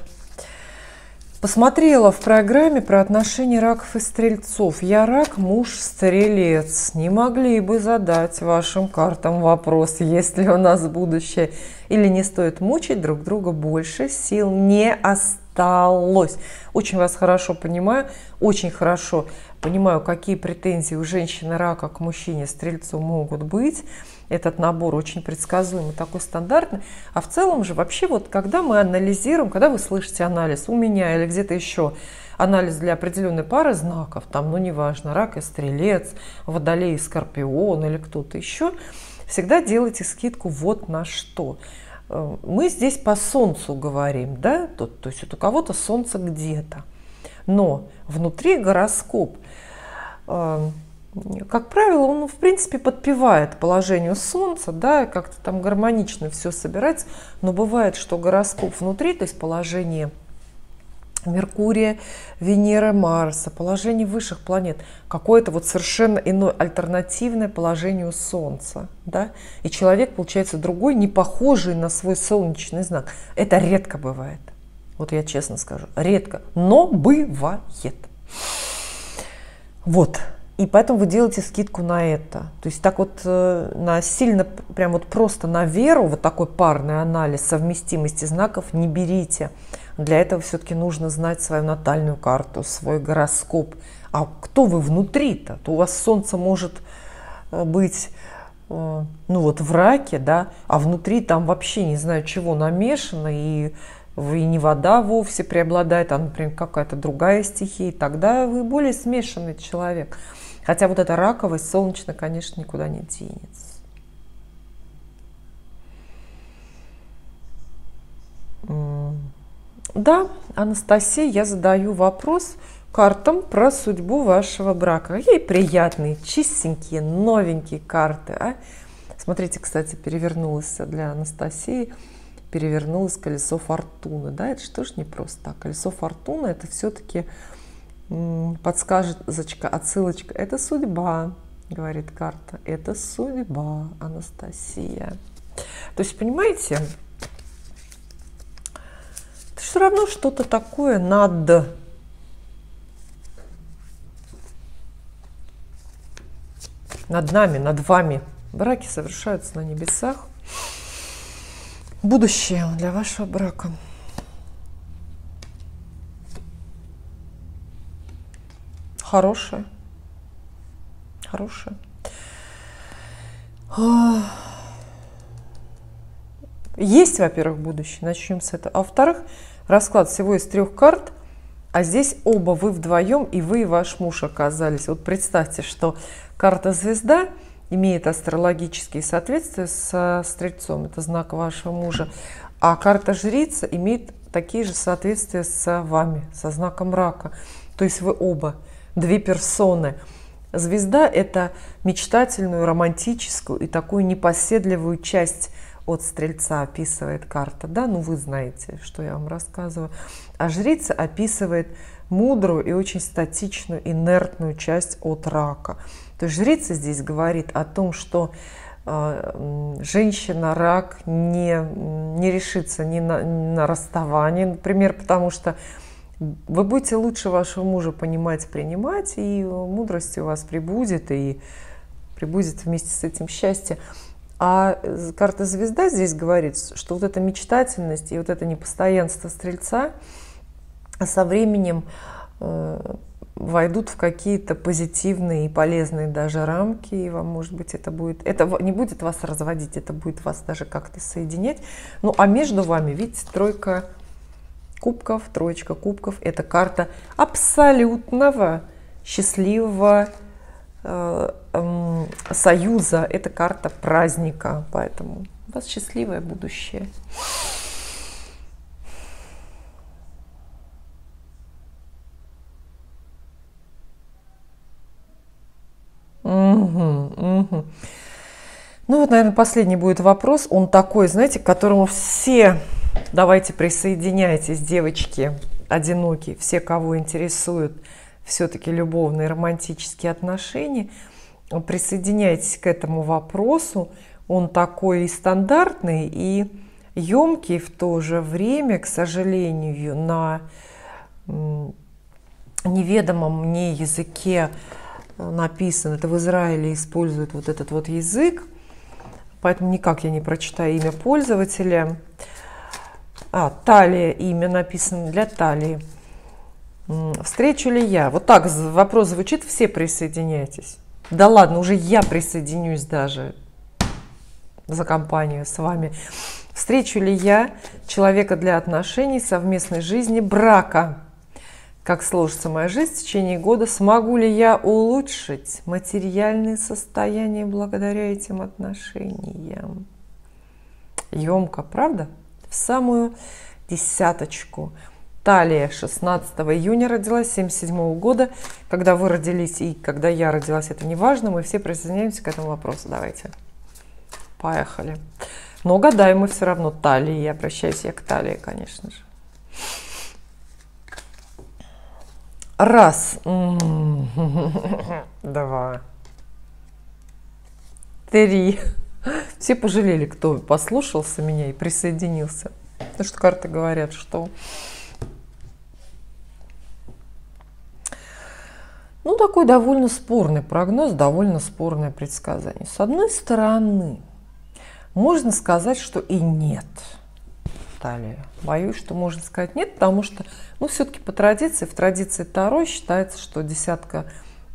Speaker 1: посмотрела в программе про отношения раков и стрельцов. Я рак, муж стрелец. Не могли бы задать вашим картам вопрос, есть ли у нас будущее, или не стоит мучить друг друга, больше сил не осталось. Очень вас хорошо понимаю, очень хорошо понимаю, какие претензии у женщины рака к мужчине стрельцу могут быть. Этот набор очень предсказуемый, такой стандартный. А в целом же вообще вот когда мы анализируем, когда вы слышите анализ у меня или где-то еще, анализ для определенной пары знаков, там, ну неважно, рак и стрелец, водолей и скорпион или кто-то еще, всегда делайте скидку вот на что. Мы здесь по солнцу говорим, да, то есть вот у кого-то солнце где-то, но внутри гороскоп, как правило, он, в принципе, подпевает положению Солнца, да, как-то там гармонично все собирается, но бывает, что гороскоп внутри, то есть положение Меркурия, Венеры, Марса, положение высших планет, какое-то вот совершенно иное альтернативное положению Солнца, да, и человек получается другой, не похожий на свой солнечный знак. Это редко бывает, вот я честно скажу, редко, но бывает. Вот. И поэтому вы делаете скидку на это. То есть так вот на сильно, прям вот просто на веру, вот такой парный анализ совместимости знаков не берите. Для этого все-таки нужно знать свою натальную карту, свой гороскоп. А кто вы внутри-то? То у вас Солнце может быть, ну вот в раке, да, а внутри там вообще не знаю чего намешано, и не вода вовсе преобладает, а, например, какая-то другая стихия, тогда вы более смешанный человек. Хотя вот эта раковость солнечная, конечно, никуда не денется. Да, Анастасия, я задаю вопрос картам про судьбу вашего брака. Ей приятные, чистенькие, новенькие карты. А? Смотрите, кстати, перевернулось для Анастасии, перевернулось колесо фортуны. Да, это что ж не просто так. Колесо фортуны — это все-таки подсказочка, отсылочка. Это судьба, говорит карта. Это судьба, Анастасия. То есть, понимаете, это все равно что-то такое над нами, над вами. Браки совершаются на небесах. Будущее для вашего брака. Хорошая. Хорошая. Есть, во-первых, будущее. Начнем с этого. А во-вторых, расклад всего из 3 карт, а здесь оба вы вдвоем, и вы, и ваш муж оказались. Вот представьте, что карта звезда имеет астрологические соответствия со Стрельцом, это знак вашего мужа, а карта жрица имеет такие же соответствия с вами, со знаком рака. То есть вы оба, 2 персоны. Звезда – это мечтательную, романтическую и такую непоседливую часть от Стрельца описывает карта. Да, ну вы знаете, что я вам рассказываю. А жрица описывает мудрую и очень статичную, инертную часть от рака. То есть жрица здесь говорит о том, что женщина-рак не решится ни на расставание, например, потому что вы будете лучше вашего мужа понимать, принимать, и мудрость у вас прибудет, и прибудет вместе с этим счастье. А карта звезда здесь говорит, что вот эта мечтательность и вот это непостоянство Стрельца со временем войдут в какие-то позитивные и полезные даже рамки, и вам, может быть, это не будет вас разводить, это будет вас даже как-то соединять. Ну, а между вами, видите, троечка кубков, это карта абсолютного счастливого союза, это карта праздника, поэтому у вас счастливое будущее. Ну вот, наверное, последний будет вопрос. Он такой, знаете, к которому все, давайте присоединяйтесь, девочки, одинокие, все, кого интересуют все-таки любовные, романтические отношения, присоединяйтесь к этому вопросу. Он такой и стандартный, и емкий в то же время, к сожалению, на неведомом мне языке написан. Это в Израиле используют вот этот вот язык, поэтому никак я не прочитаю имя пользователя. Талия, имя написано для Талии. Встречу ли я? Вот так вопрос звучит, все присоединяйтесь. Да ладно, уже я присоединюсь даже за компанию с вами. Встречу ли я человека для отношений, совместной жизни, брака? Как сложится моя жизнь в течение года? Смогу ли я улучшить материальное состояние благодаря этим отношениям? Емко, правда? В самую десяточку. Талия 16 июня родилась, 1977 года. Когда вы родились и когда я родилась, это не важно. Мы все присоединяемся к этому вопросу. Давайте. Поехали. Но гадаем мы все равно Талии. Я обращаюсь к Талии, конечно же. Раз. 2. 3. Все пожалели, кто послушался меня и присоединился. Потому что карты говорят, что... Ну, такой довольно спорный прогноз, довольно спорное предсказание. С одной стороны, можно сказать, что и нет. Талия. Боюсь, что можно сказать нет, потому что, ну, все-таки по традиции, в традиции Таро считается, что десятка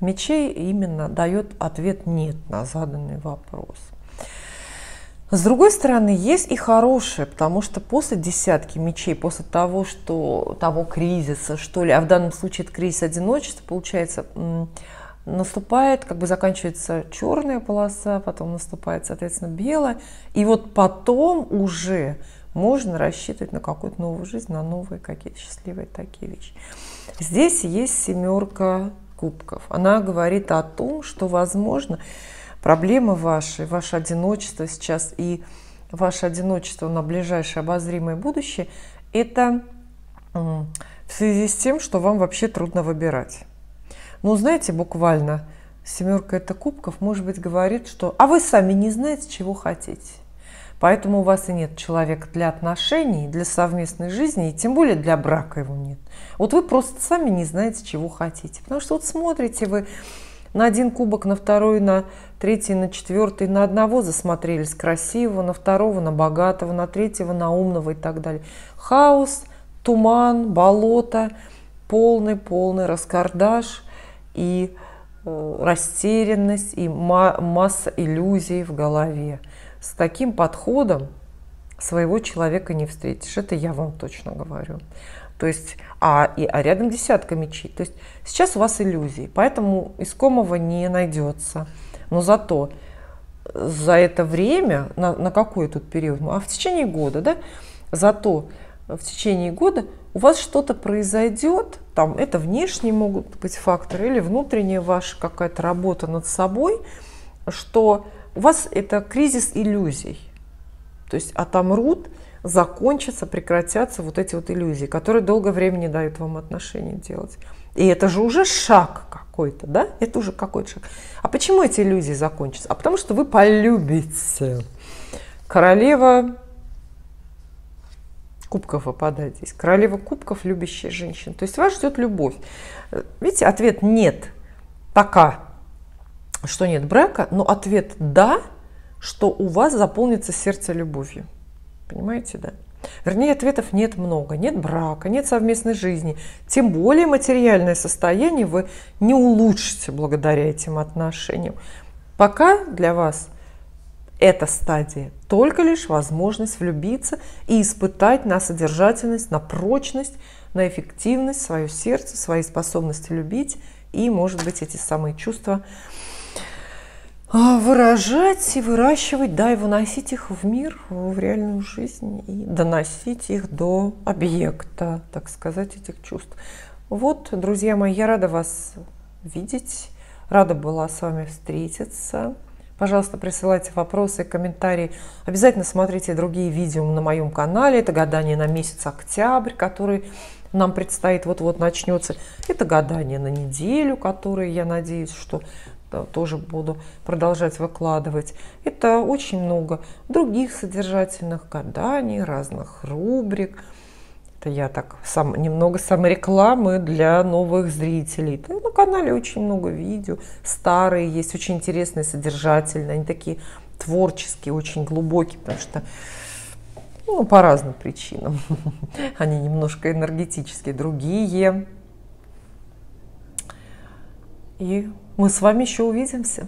Speaker 1: мечей именно дает ответ нет на заданный вопрос. С другой стороны, есть и хорошее, потому что после десятки мечей, после того кризиса, что ли, а в данном случае это кризис одиночества, получается, наступает, как бы заканчивается черная полоса, потом наступает, соответственно, белая, и вот потом уже можно рассчитывать на какую-то новую жизнь, на новые какие-то счастливые такие вещи. Здесь есть 7 кубков. Она говорит о том, что, возможно, проблемы ваше одиночество сейчас и ваше одиночество на ближайшее обозримое будущее, это в связи с тем, что вам вообще трудно выбирать. Ну, знаете, буквально 7 это кубков, может быть, говорит, что «а вы сами не знаете, чего хотите». Поэтому у вас и нет человека для отношений, для совместной жизни, и тем более для брака его нет. Вот вы просто сами не знаете, чего хотите. Потому что вот смотрите вы на один кубок, на второй, на третий, на четвертый, на одного засмотрелись красивого, на второго, на богатого, на третьего, на умного и так далее. Хаос, туман, болото, полный раскардаш. и растерянность, и масса иллюзий в голове. С таким подходом своего человека не встретишь. Это я вам точно говорю. То есть, а рядом десятка мечей. То есть сейчас у вас иллюзии, поэтому искомого не найдется. Но зато за это время, на какой тут период? В течение года, да? Зато в течение года у вас что-то произойдет, там это внешние могут быть факторы или внутренняя ваша какая-то работа над собой, что у вас это кризис иллюзий. То есть отомрут, закончатся, прекратятся вот эти вот иллюзии, которые долгое время не дают вам отношения делать. И это же уже шаг какой-то, да? Это уже какой-то шаг. А почему эти иллюзии закончатся? А потому что вы полюбите. Королева кубков выпадает здесь. Королева кубков, любящая женщина. То есть вас ждет любовь. Видите, ответ нет. Пока, что нет брака, но ответ да, что у вас заполнится сердце любовью. Понимаете, да? Вернее, ответов нет много. Нет брака, нет совместной жизни. Тем более материальное состояние вы не улучшите благодаря этим отношениям. Пока для вас эта стадия только лишь возможность влюбиться и испытать на содержательность, на прочность, на эффективность свое сердце, свои способности любить и, может быть, эти самые чувства выражать и выращивать, да, и выносить их в мир, в реальную жизнь и доносить их до объекта, так сказать, этих чувств. Вот, друзья мои, я рада вас видеть, рада была с вами встретиться. Пожалуйста, присылайте вопросы, комментарии. Обязательно смотрите другие видео на моем канале. Это гадание на месяц октябрь, который нам предстоит, вот-вот начнется. Это гадание на неделю, которые, я надеюсь, что тоже буду продолжать выкладывать. Это очень много других содержательных гаданий, разных рубрик. Это я так немного саморекламы для новых зрителей. Да, на канале очень много видео, старые есть, очень интересные, содержательные. Они такие творческие, очень глубокие, потому что по разным причинам. Они немножко энергетические, другие. И мы с вами еще увидимся.